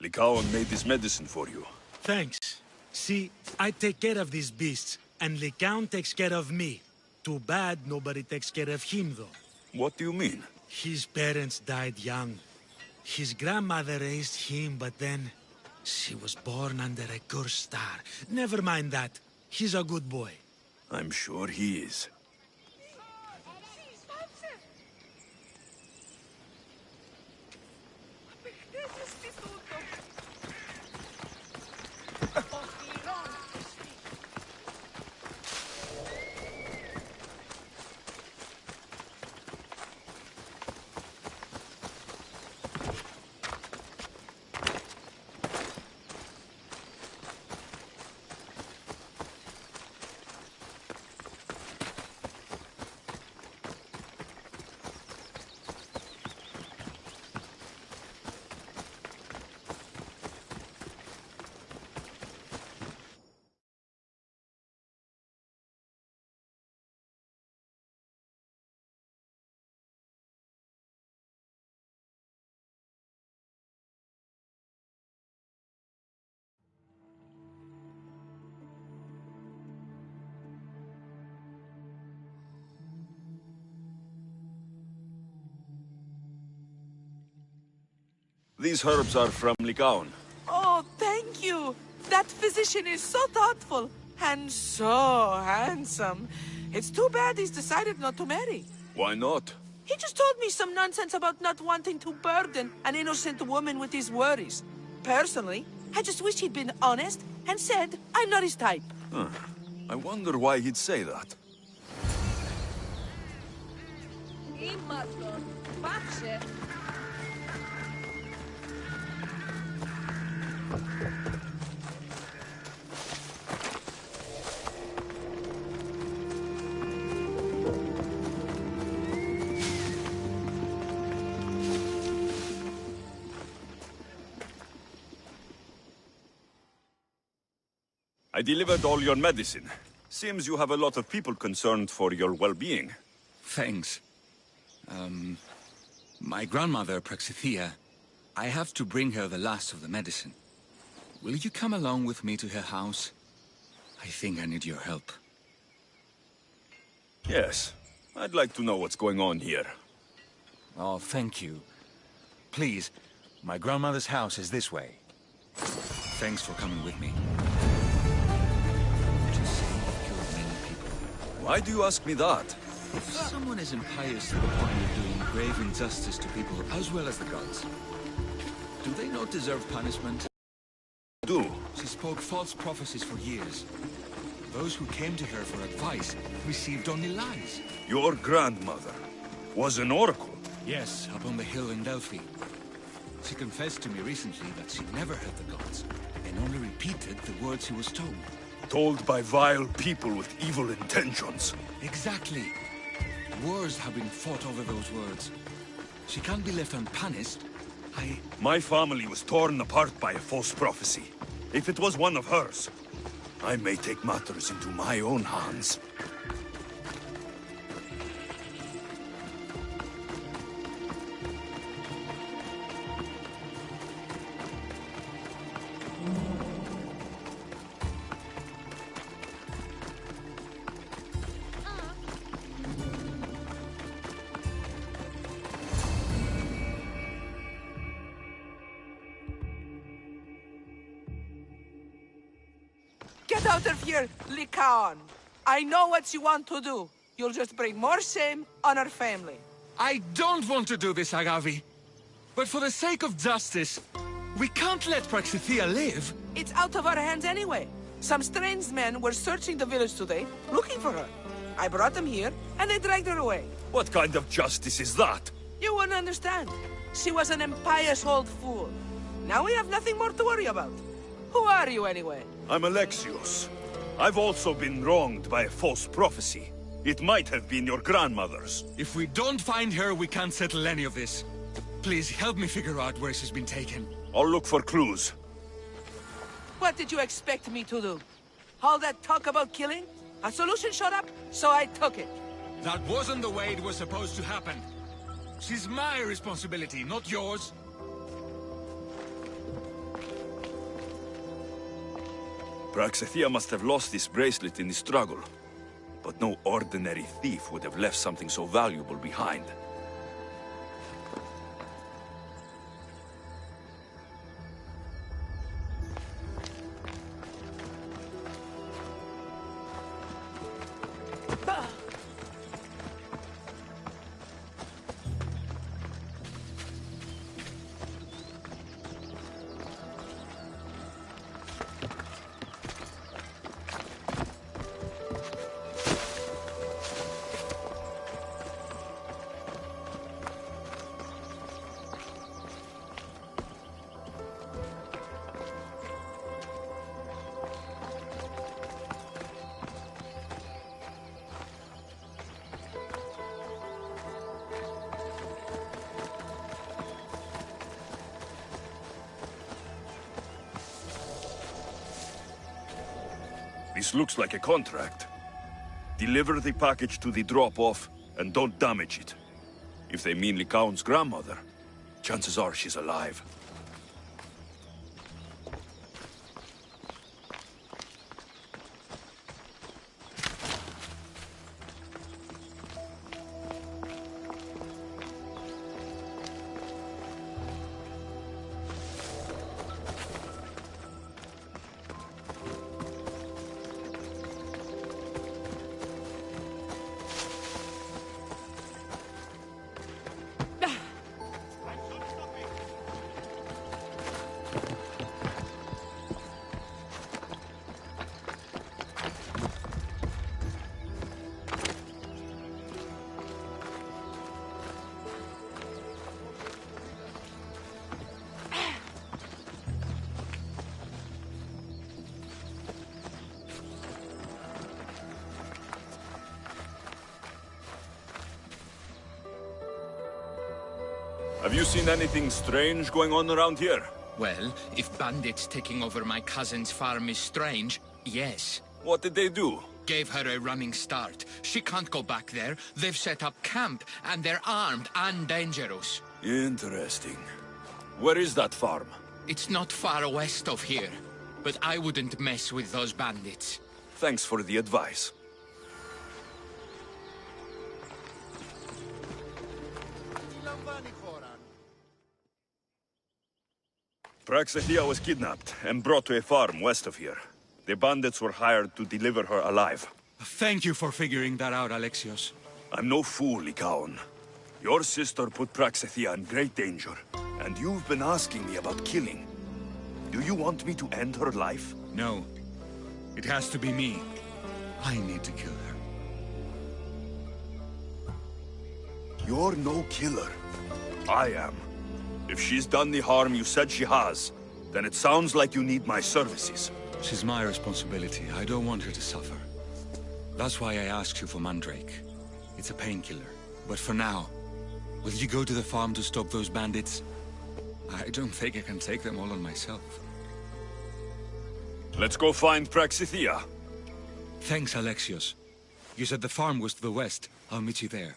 Lycaon made this medicine for you. Thanks. See, I take care of these beasts, and Lycaon takes care of me. Too bad nobody takes care of him, though. What do you mean? His parents died young. His grandmother raised him, but then she was born under a cursed star. Never mind that. He's a good boy. I'm sure he is. These herbs are from Lycaon. Oh, thank you. That physician is so thoughtful and so handsome. It's too bad he's decided not to marry. Why not? He just told me some nonsense about not wanting to burden an innocent woman with his worries. Personally, I just wish he'd been honest and said I'm not his type. Huh. I wonder why he'd say that. I delivered all your medicine. Seems you have a lot of people concerned for your well-being. Thanks. My grandmother, Praxithea, I have to bring her the last of the medicine. Will you come along with me to her house? I think I need your help. Yes. I'd like to know what's going on here. Oh, thank you. Please, my grandmother's house is this way. Thanks for coming with me. Why do you ask me that? If someone is impious to the point of doing grave injustice to people as well as the gods, do they not deserve punishment? Do. She spoke false prophecies for years. Those who came to her for advice received only lies. Your grandmother was an oracle? Yes, up on the hill in Delphi. She confessed to me recently that she never heard the gods, and only repeated the words she was told. Told by vile people with evil intentions. Exactly. Wars have been fought over those words. She can't be left unpunished. My family was torn apart by a false prophecy. If it was one of hers, I may take matters into my own hands. Get out of here, Lycaon! I know what you want to do. You'll just bring more shame on our family. I don't want to do this, Agavi. But for the sake of justice, we can't let Praxithea live. It's out of our hands anyway. Some strange men were searching the village today, looking for her. I brought them here, and they dragged her away. What kind of justice is that? You wouldn't understand. She was an impious old fool. Now we have nothing more to worry about. Who are you, anyway? I'm Alexios. I've also been wronged by a false prophecy. It might have been your grandmother's. If we don't find her, we can't settle any of this. Please help me figure out where she's been taken. I'll look for clues. What did you expect me to do? All that talk about killing? A solution showed up, so I took it. That wasn't the way it was supposed to happen. She's my responsibility, not yours. Praxithea must have lost this bracelet in the struggle. But no ordinary thief would have left something so valuable behind. This looks like a contract. Deliver the package to the drop-off, and don't damage it. If they mean Lycaon's grandmother, chances are she's alive. Have you seen anything strange going on around here? Well, if bandits taking over my cousin's farm is strange, yes. What did they do? Gave her a running start. She can't go back there. They've set up camp, and they're armed and dangerous. Interesting. Where is that farm? It's not far west of here, but I wouldn't mess with those bandits. Thanks for the advice. Praxithea was kidnapped and brought to a farm west of here. The bandits were hired to deliver her alive. Thank you for figuring that out, Alexios. I'm no fool, Lycaon. Your sister put Praxithea in great danger, and you've been asking me about killing. Do you want me to end her life? No. It has to be me. I need to kill her. You're no killer. I am. If she's done the harm you said she has, then it sounds like you need my services. She's my responsibility. I don't want her to suffer. That's why I asked you for Mandrake. It's a painkiller. But for now, will you go to the farm to stop those bandits? I don't think I can take them all on myself. Let's go find Praxithea. Thanks, Alexios. You said the farm was to the west. I'll meet you there.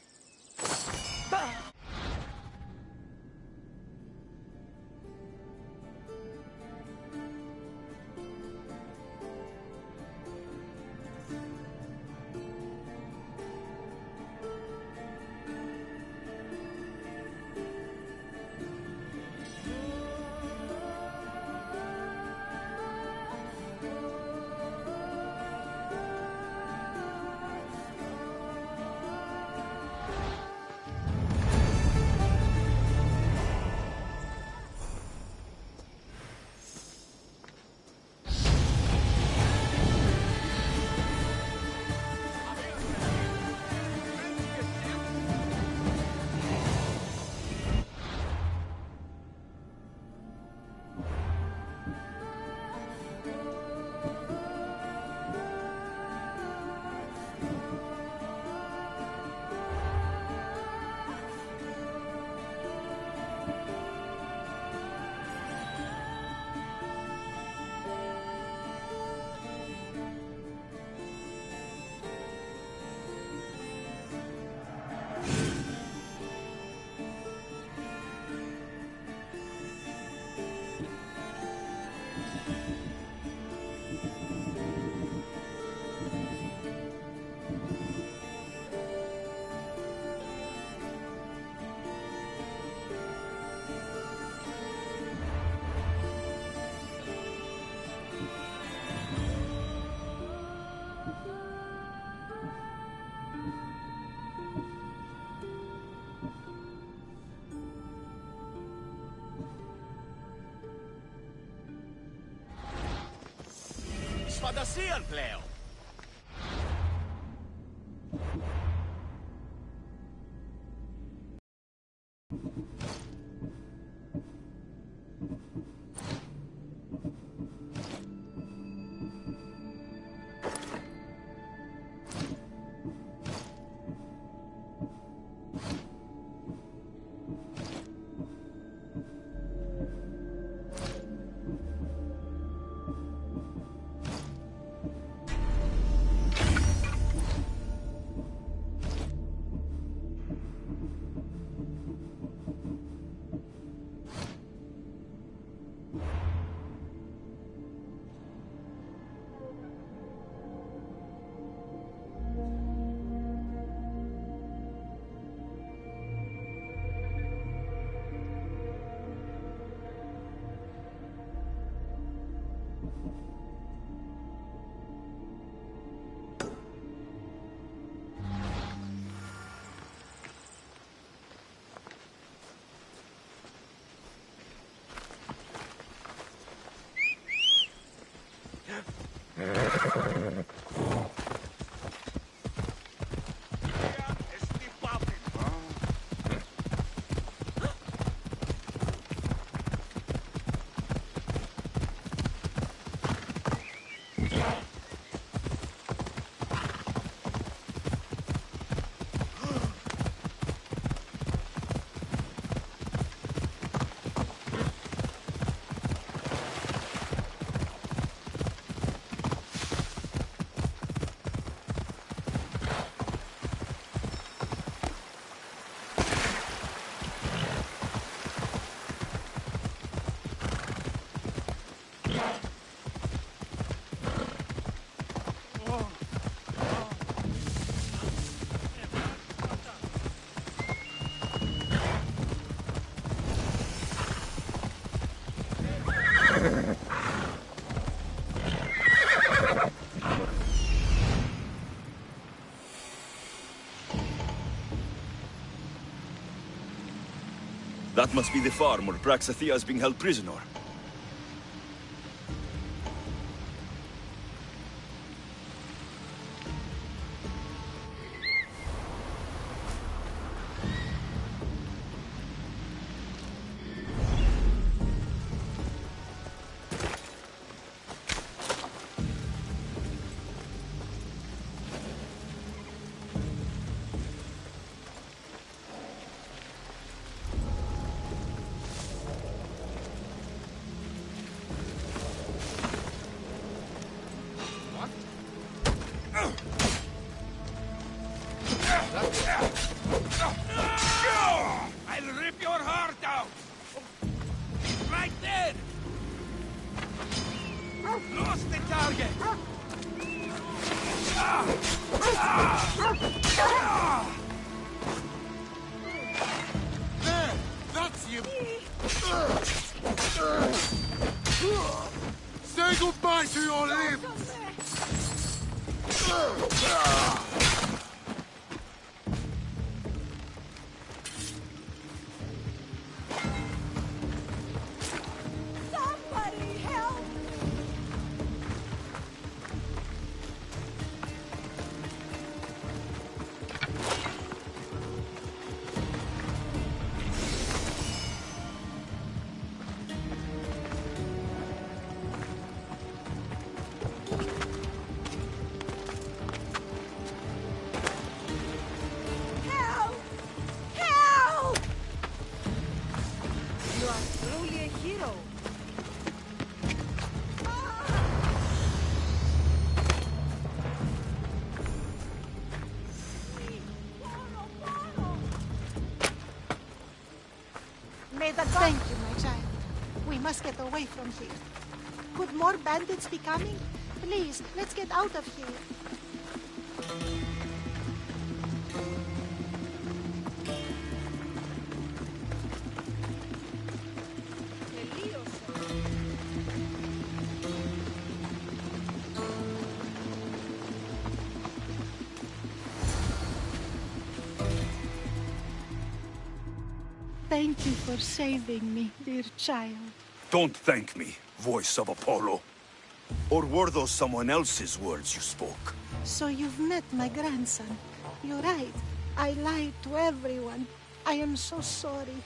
Σφαντασία πλέον. That must be the farm where Praxathea is being held prisoner. I'll rip your heart out! Right there! Lost the target! There! That's you! Say goodbye to your limbs! Somebody help! Help! Help! You are truly a hero. May the Thank you, my child. We must get away from here. Could more bandits be coming? Please, let's get out of here. Thank you for saving me, dear child. Don't thank me, voice of Apollo. Or were those someone else's words you spoke? So you've met my grandson. You're right. I lied to everyone. I am so sorry.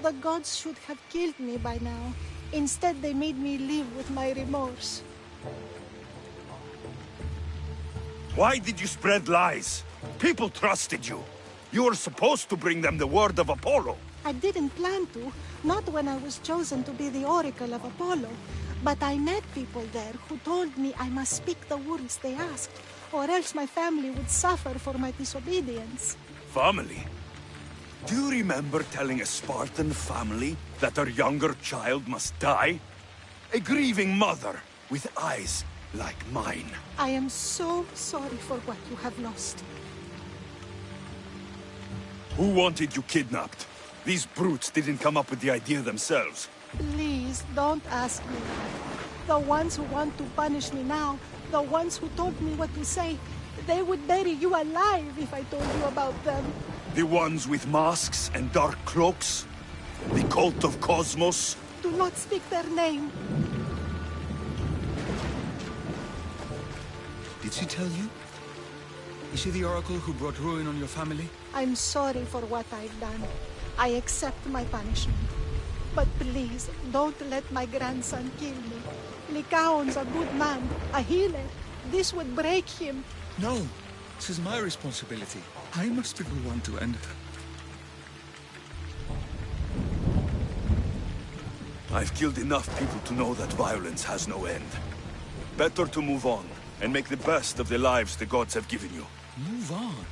The gods should have killed me by now. Instead, they made me live with my remorse. Why did you spread lies? People trusted you. You were supposed to bring them the word of Apollo. I didn't plan to, not when I was chosen to be the Oracle of Apollo. But I met people there who told me I must speak the words they asked, or else my family would suffer for my disobedience. Family? Do you remember telling a Spartan family that their younger child must die? A grieving mother with eyes like mine. I am so sorry for what you have lost. Who wanted you kidnapped? These brutes didn't come up with the idea themselves. Please, don't ask me that. The ones who want to punish me now, the ones who told me what to say, they would bury you alive if I told you about them. The ones with masks and dark cloaks? The cult of Cosmos? Do not speak their name. Did she tell you? Is she the oracle who brought ruin on your family? I'm sorry for what I've done. I accept my punishment. But please, don't let my grandson kill me. Lycaon's a good man, a healer. This would break him. No, this is my responsibility. I must be the one to end her. I've killed enough people to know that violence has no end. Better to move on, and make the best of the lives the gods have given you. Move on?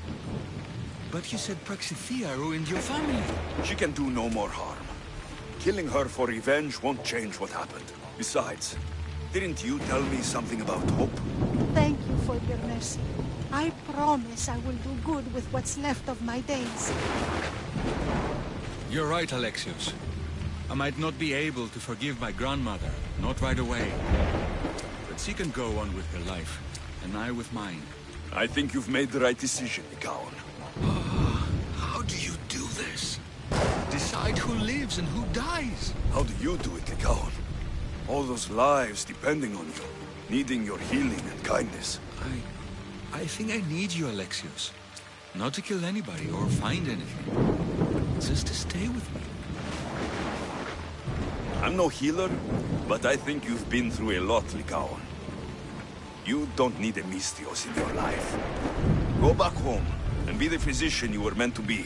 But you said Praxathea ruined your family. She can do no more harm. Killing her for revenge won't change what happened. Besides, didn't you tell me something about hope? Thank you for your mercy. I promise I will do good with what's left of my days. You're right, Alexios. I might not be able to forgive my grandmother, not right away. But she can go on with her life, and I with mine. I think you've made the right decision, Lycaon. How do you do this? Decide decide who lives and who dies. How do you do it, Lycaon? All those lives depending on you, needing your healing and kindness. I think I need you, Alexios. Not to kill anybody or find anything. Just to stay with me. I'm no healer, but I think you've been through a lot, Lycaon. You don't need a Misthios in your life. Go back home and be the physician you were meant to be.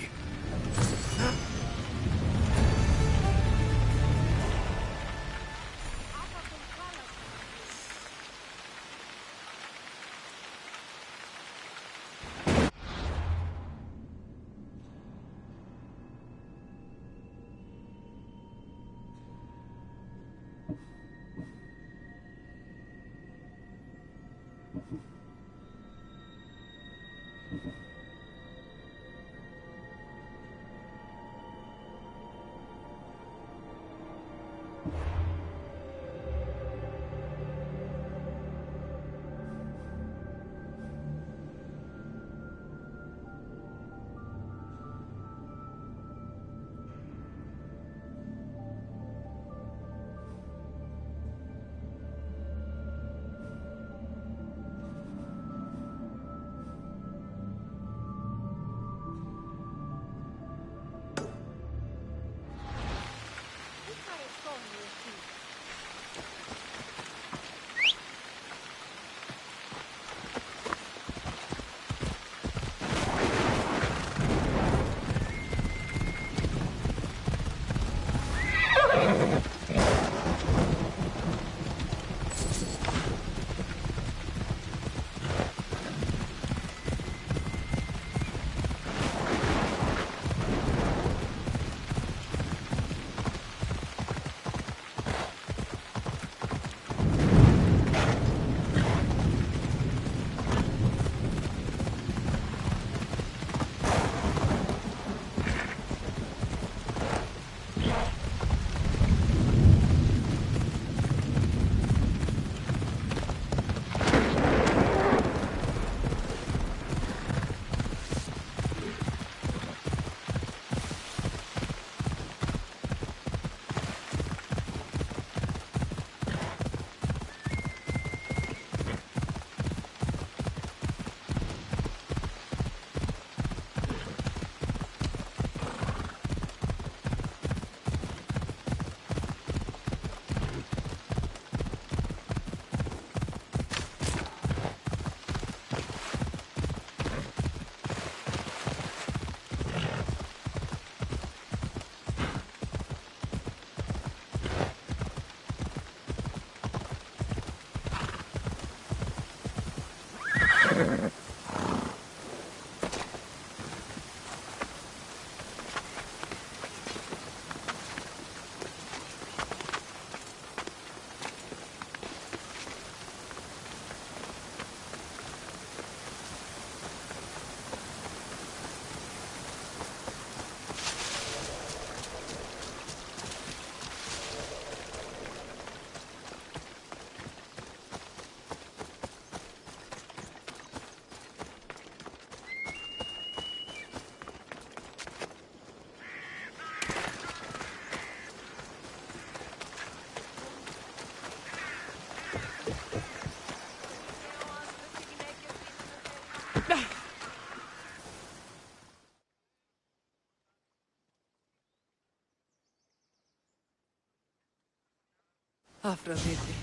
Aphrodite,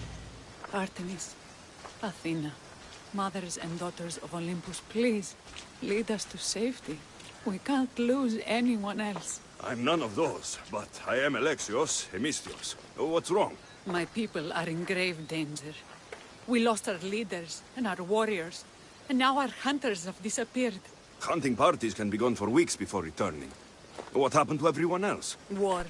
Artemis, Athena, mothers and daughters of Olympus, please, lead us to safety. We can't lose anyone else. I'm none of those, but I am Alexios, Misthios. What's wrong? My people are in grave danger. We lost our leaders and our warriors, and now our hunters have disappeared. Hunting parties can be gone for weeks before returning. What happened to everyone else? War.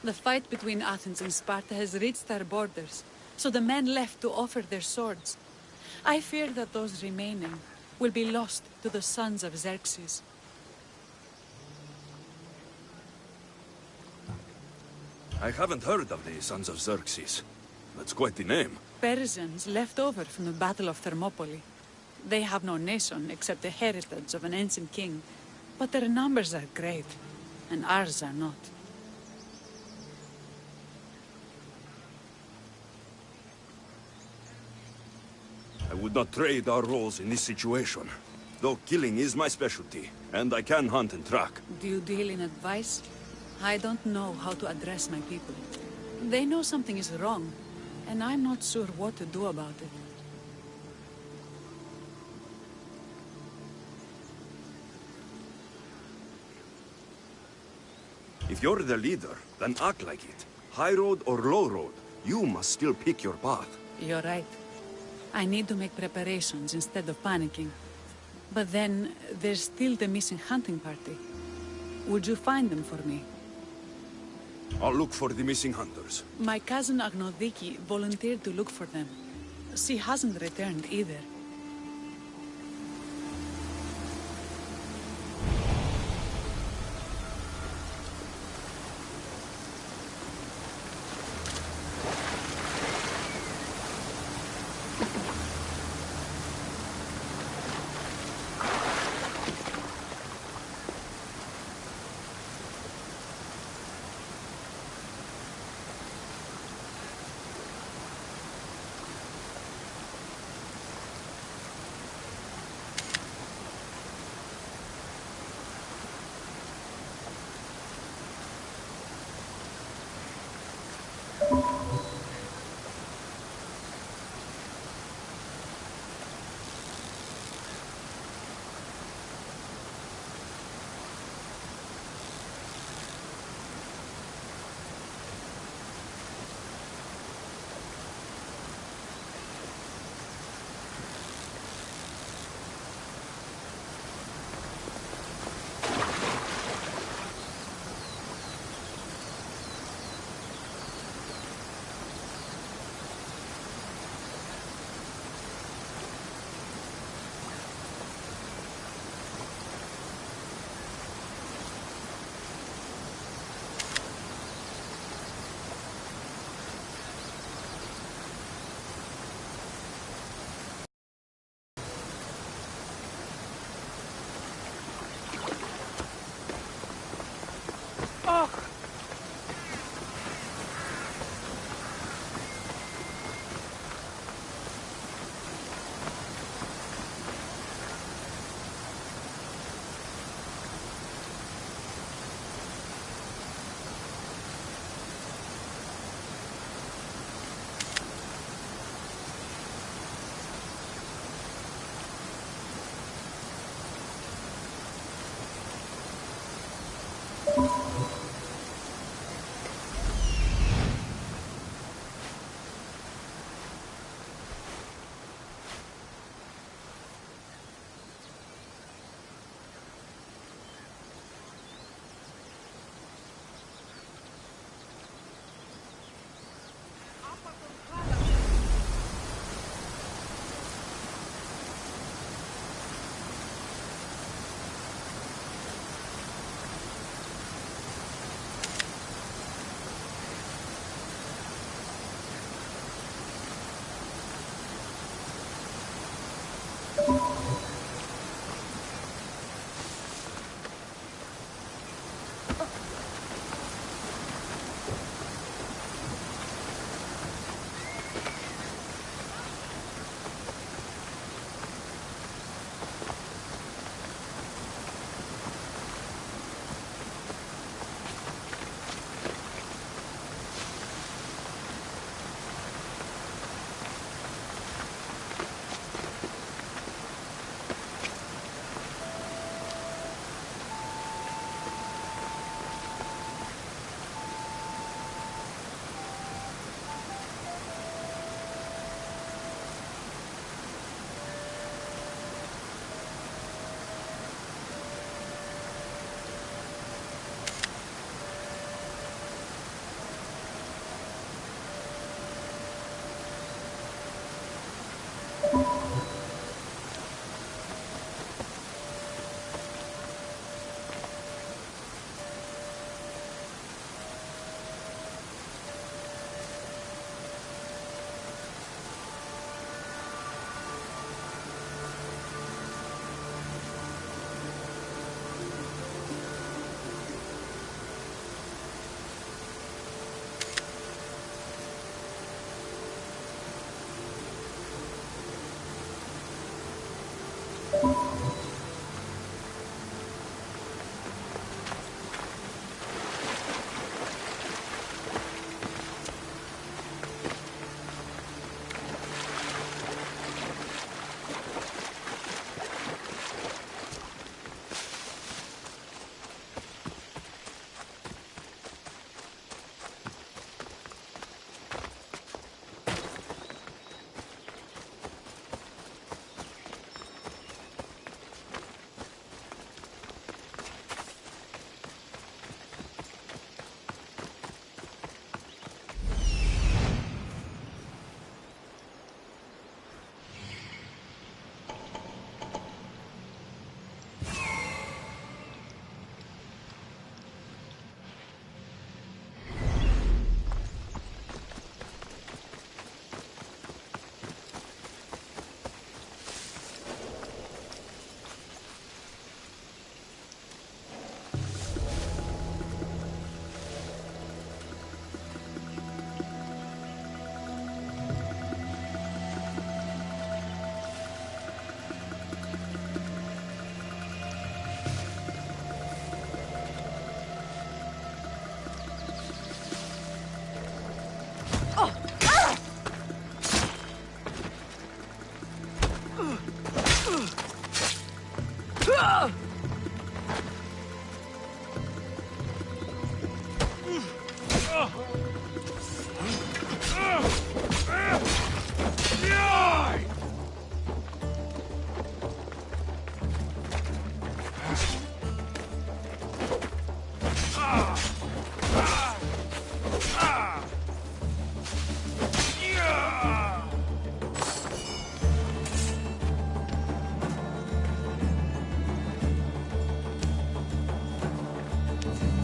The fight between Athens and Sparta has reached our borders, so the men left to offer their swords. I fear that those remaining will be lost to the sons of Xerxes. I haven't heard of the Sons of Xerxes. That's quite the name. Persians left over from the Battle of Thermopylae. They have no nation except the heritage of an ancient king, but their numbers are great, and ours are not. would not trade our roles in this situation. Though killing is my specialty, and I can hunt and track. Do you deal in advice? I don't know how to address my people. They know something is wrong, and I'm not sure what to do about it. If you're the leader, then act like it. High road or low road, you must still pick your path. You're right. I need to make preparations instead of panicking. But then, there's still the missing hunting party. Would you find them for me? I'll look for the missing hunters. My cousin Agnodiki volunteered to look for them. She hasn't returned either.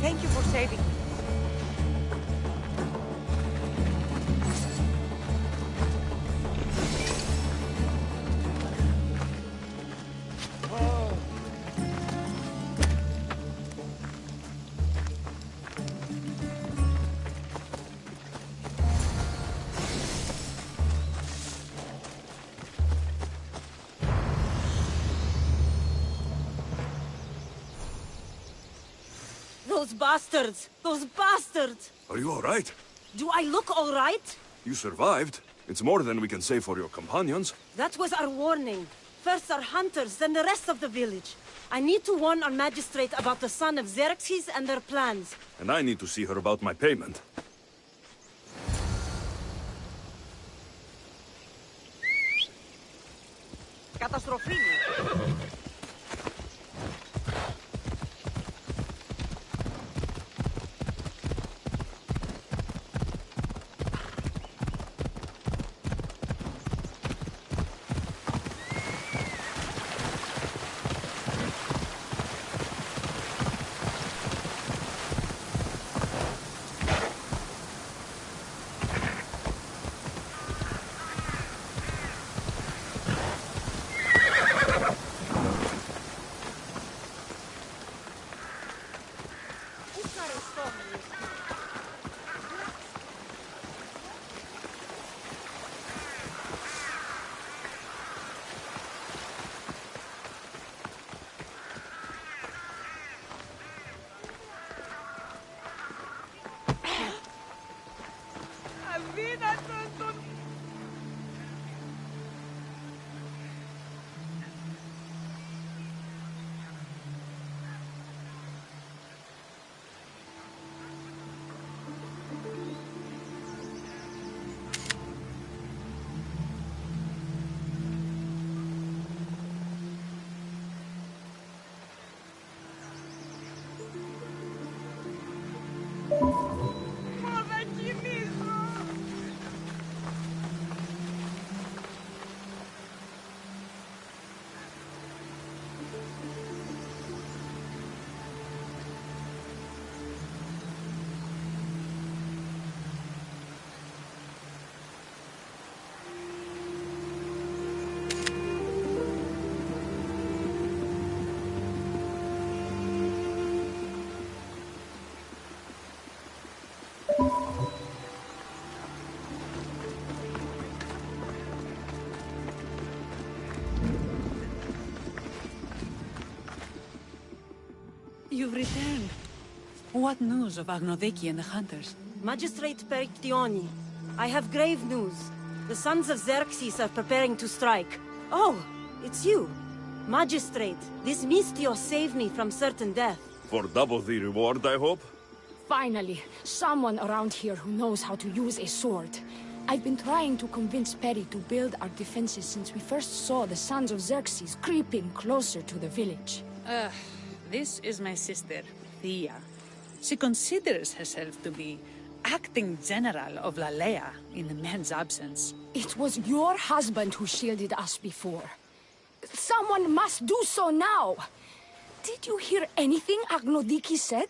Thank you for saving me. Those bastards! Those bastards! Are you all right? Do I look all right? You survived. It's more than we can say for your companions. That was our warning. First our hunters, then the rest of the village. I need to warn our magistrate about the son of Xerxes and their plans. And I need to see her about my payment. Καταστροφή. You've returned. What news of Agnodeki and the hunters? Magistrate Perictioni, I have grave news. The sons of Xerxes are preparing to strike. Oh, it's you. Magistrate, this Mistio saved me from certain death. For double the reward, I hope? Finally, someone around here who knows how to use a sword. I've been trying to convince Peri to build our defenses since we first saw the sons of Xerxes creeping closer to the village. This is my sister, Thea. She considers herself to be acting general of Lalea in the men's absence. It was your husband who shielded us before. Someone must do so now! Did you hear anything Agnodiki said?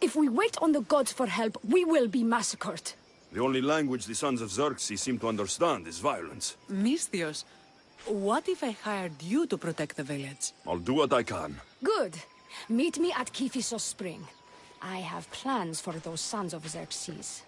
If we wait on the gods for help, we will be massacred. The only language the sons of Xerxes seem to understand is violence. Mistios, what if I hired you to protect the village? I'll do what I can. Good. Meet me at Kiphisos Spring. I have plans for those sons of Xerxes.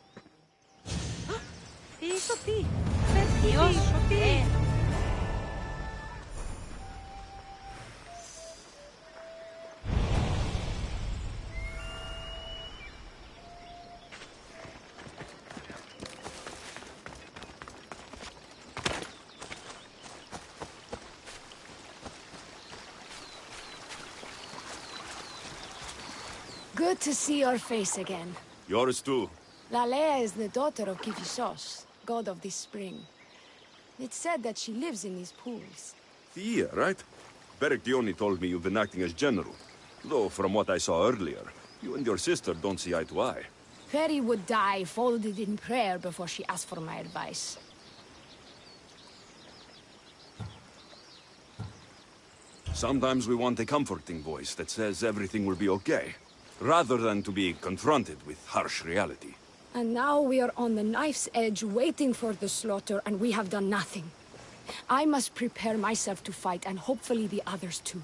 Good to see your face again. Yours too. Lalea is the daughter of Kifisos, god of the spring. It's said that she lives in these pools. Thea, right? Berictioni told me you've been acting as general. Though, from what I saw earlier, you and your sister don't see eye to eye. Peri would die folded in prayer before she asked for my advice. Sometimes we want a comforting voice that says everything will be okay, rather than to be confronted with harsh reality. And now we are on the knife's edge waiting for the slaughter, and we have done nothing. I must prepare myself to fight, and hopefully the others too.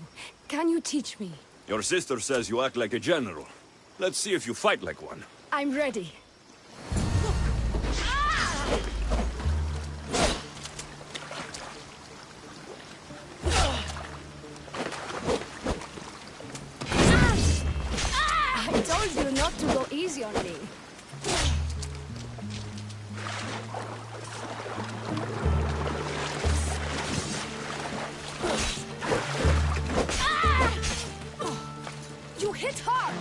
Can you teach me? Your sister says you act like a general. Let's see if you fight like one. I'm ready. I told you not to go easy on me. You hit hard!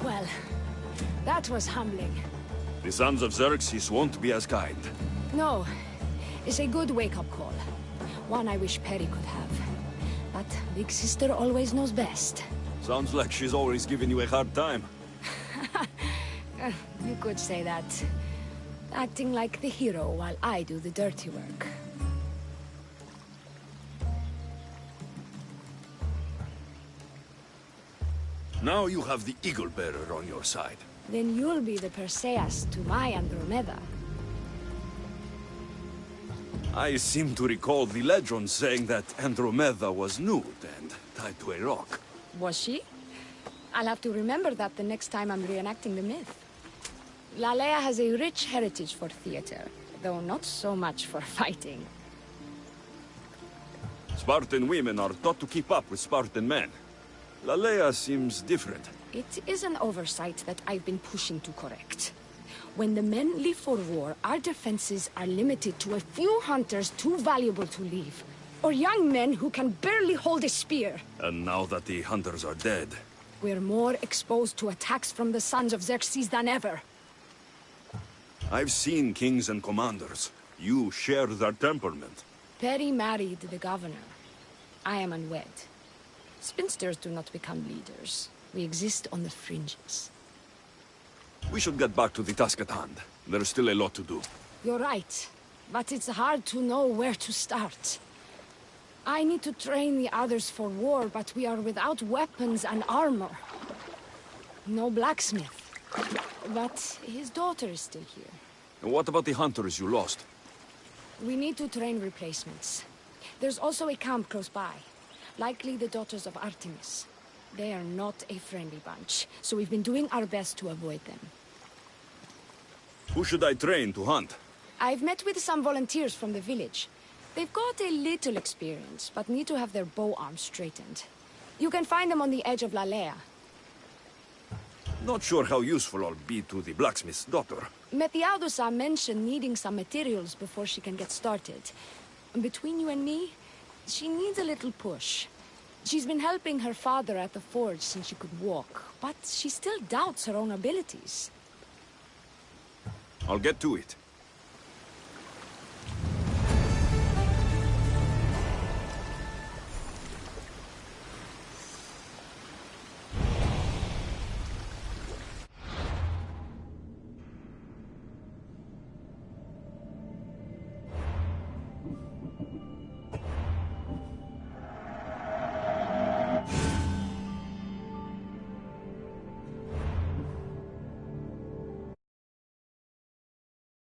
Well, that was humbling. The sons of Xerxes won't be as kind. No, it's a good wake-up call. One I wish Peri could have. But Big Sister always knows best. Sounds like she's always giving you a hard time. You could say that. Acting like the hero while I do the dirty work. Now you have the Eagle Bearer on your side. Then you'll be the Perseus to my Andromeda. I seem to recall the legend saying that Andromeda was nude and tied to a rock. Was she? I'll have to remember that the next time I'm reenacting the myth. Lalea has a rich heritage for theater, though not so much for fighting. Spartan women are taught to keep up with Spartan men. Lalea seems different. It is an oversight that I've been pushing to correct. When the men leave for war, our defenses are limited to a few hunters too valuable to leave, or young men who can barely hold a spear. And now that the hunters are dead... We're more exposed to attacks from the sons of Xerxes than ever. I've seen kings and commanders. You share their temperament. Peri married the governor. I am unwed. Spinsters do not become leaders. We exist on the fringes. We should get back to the task at hand. There's still a lot to do. You're right, but it's hard to know where to start. I need to train the others for war, but we are without weapons and armor. No blacksmith. But his daughter is still here. And what about the hunters you lost? We need to train replacements. There's also a camp close by. Likely the daughters of Artemis. They are not a friendly bunch, so we've been doing our best to avoid them. Who should I train to hunt? I've met with some volunteers from the village. They've got a little experience, but need to have their bow arms straightened. You can find them on the edge of Lalea. Not sure how useful I'll be to the blacksmith's daughter. Methialdusa mentioned needing some materials before she can get started. Between you and me, she needs a little push. She's been helping her father at the forge since she could walk, but she still doubts her own abilities. I'll get to it.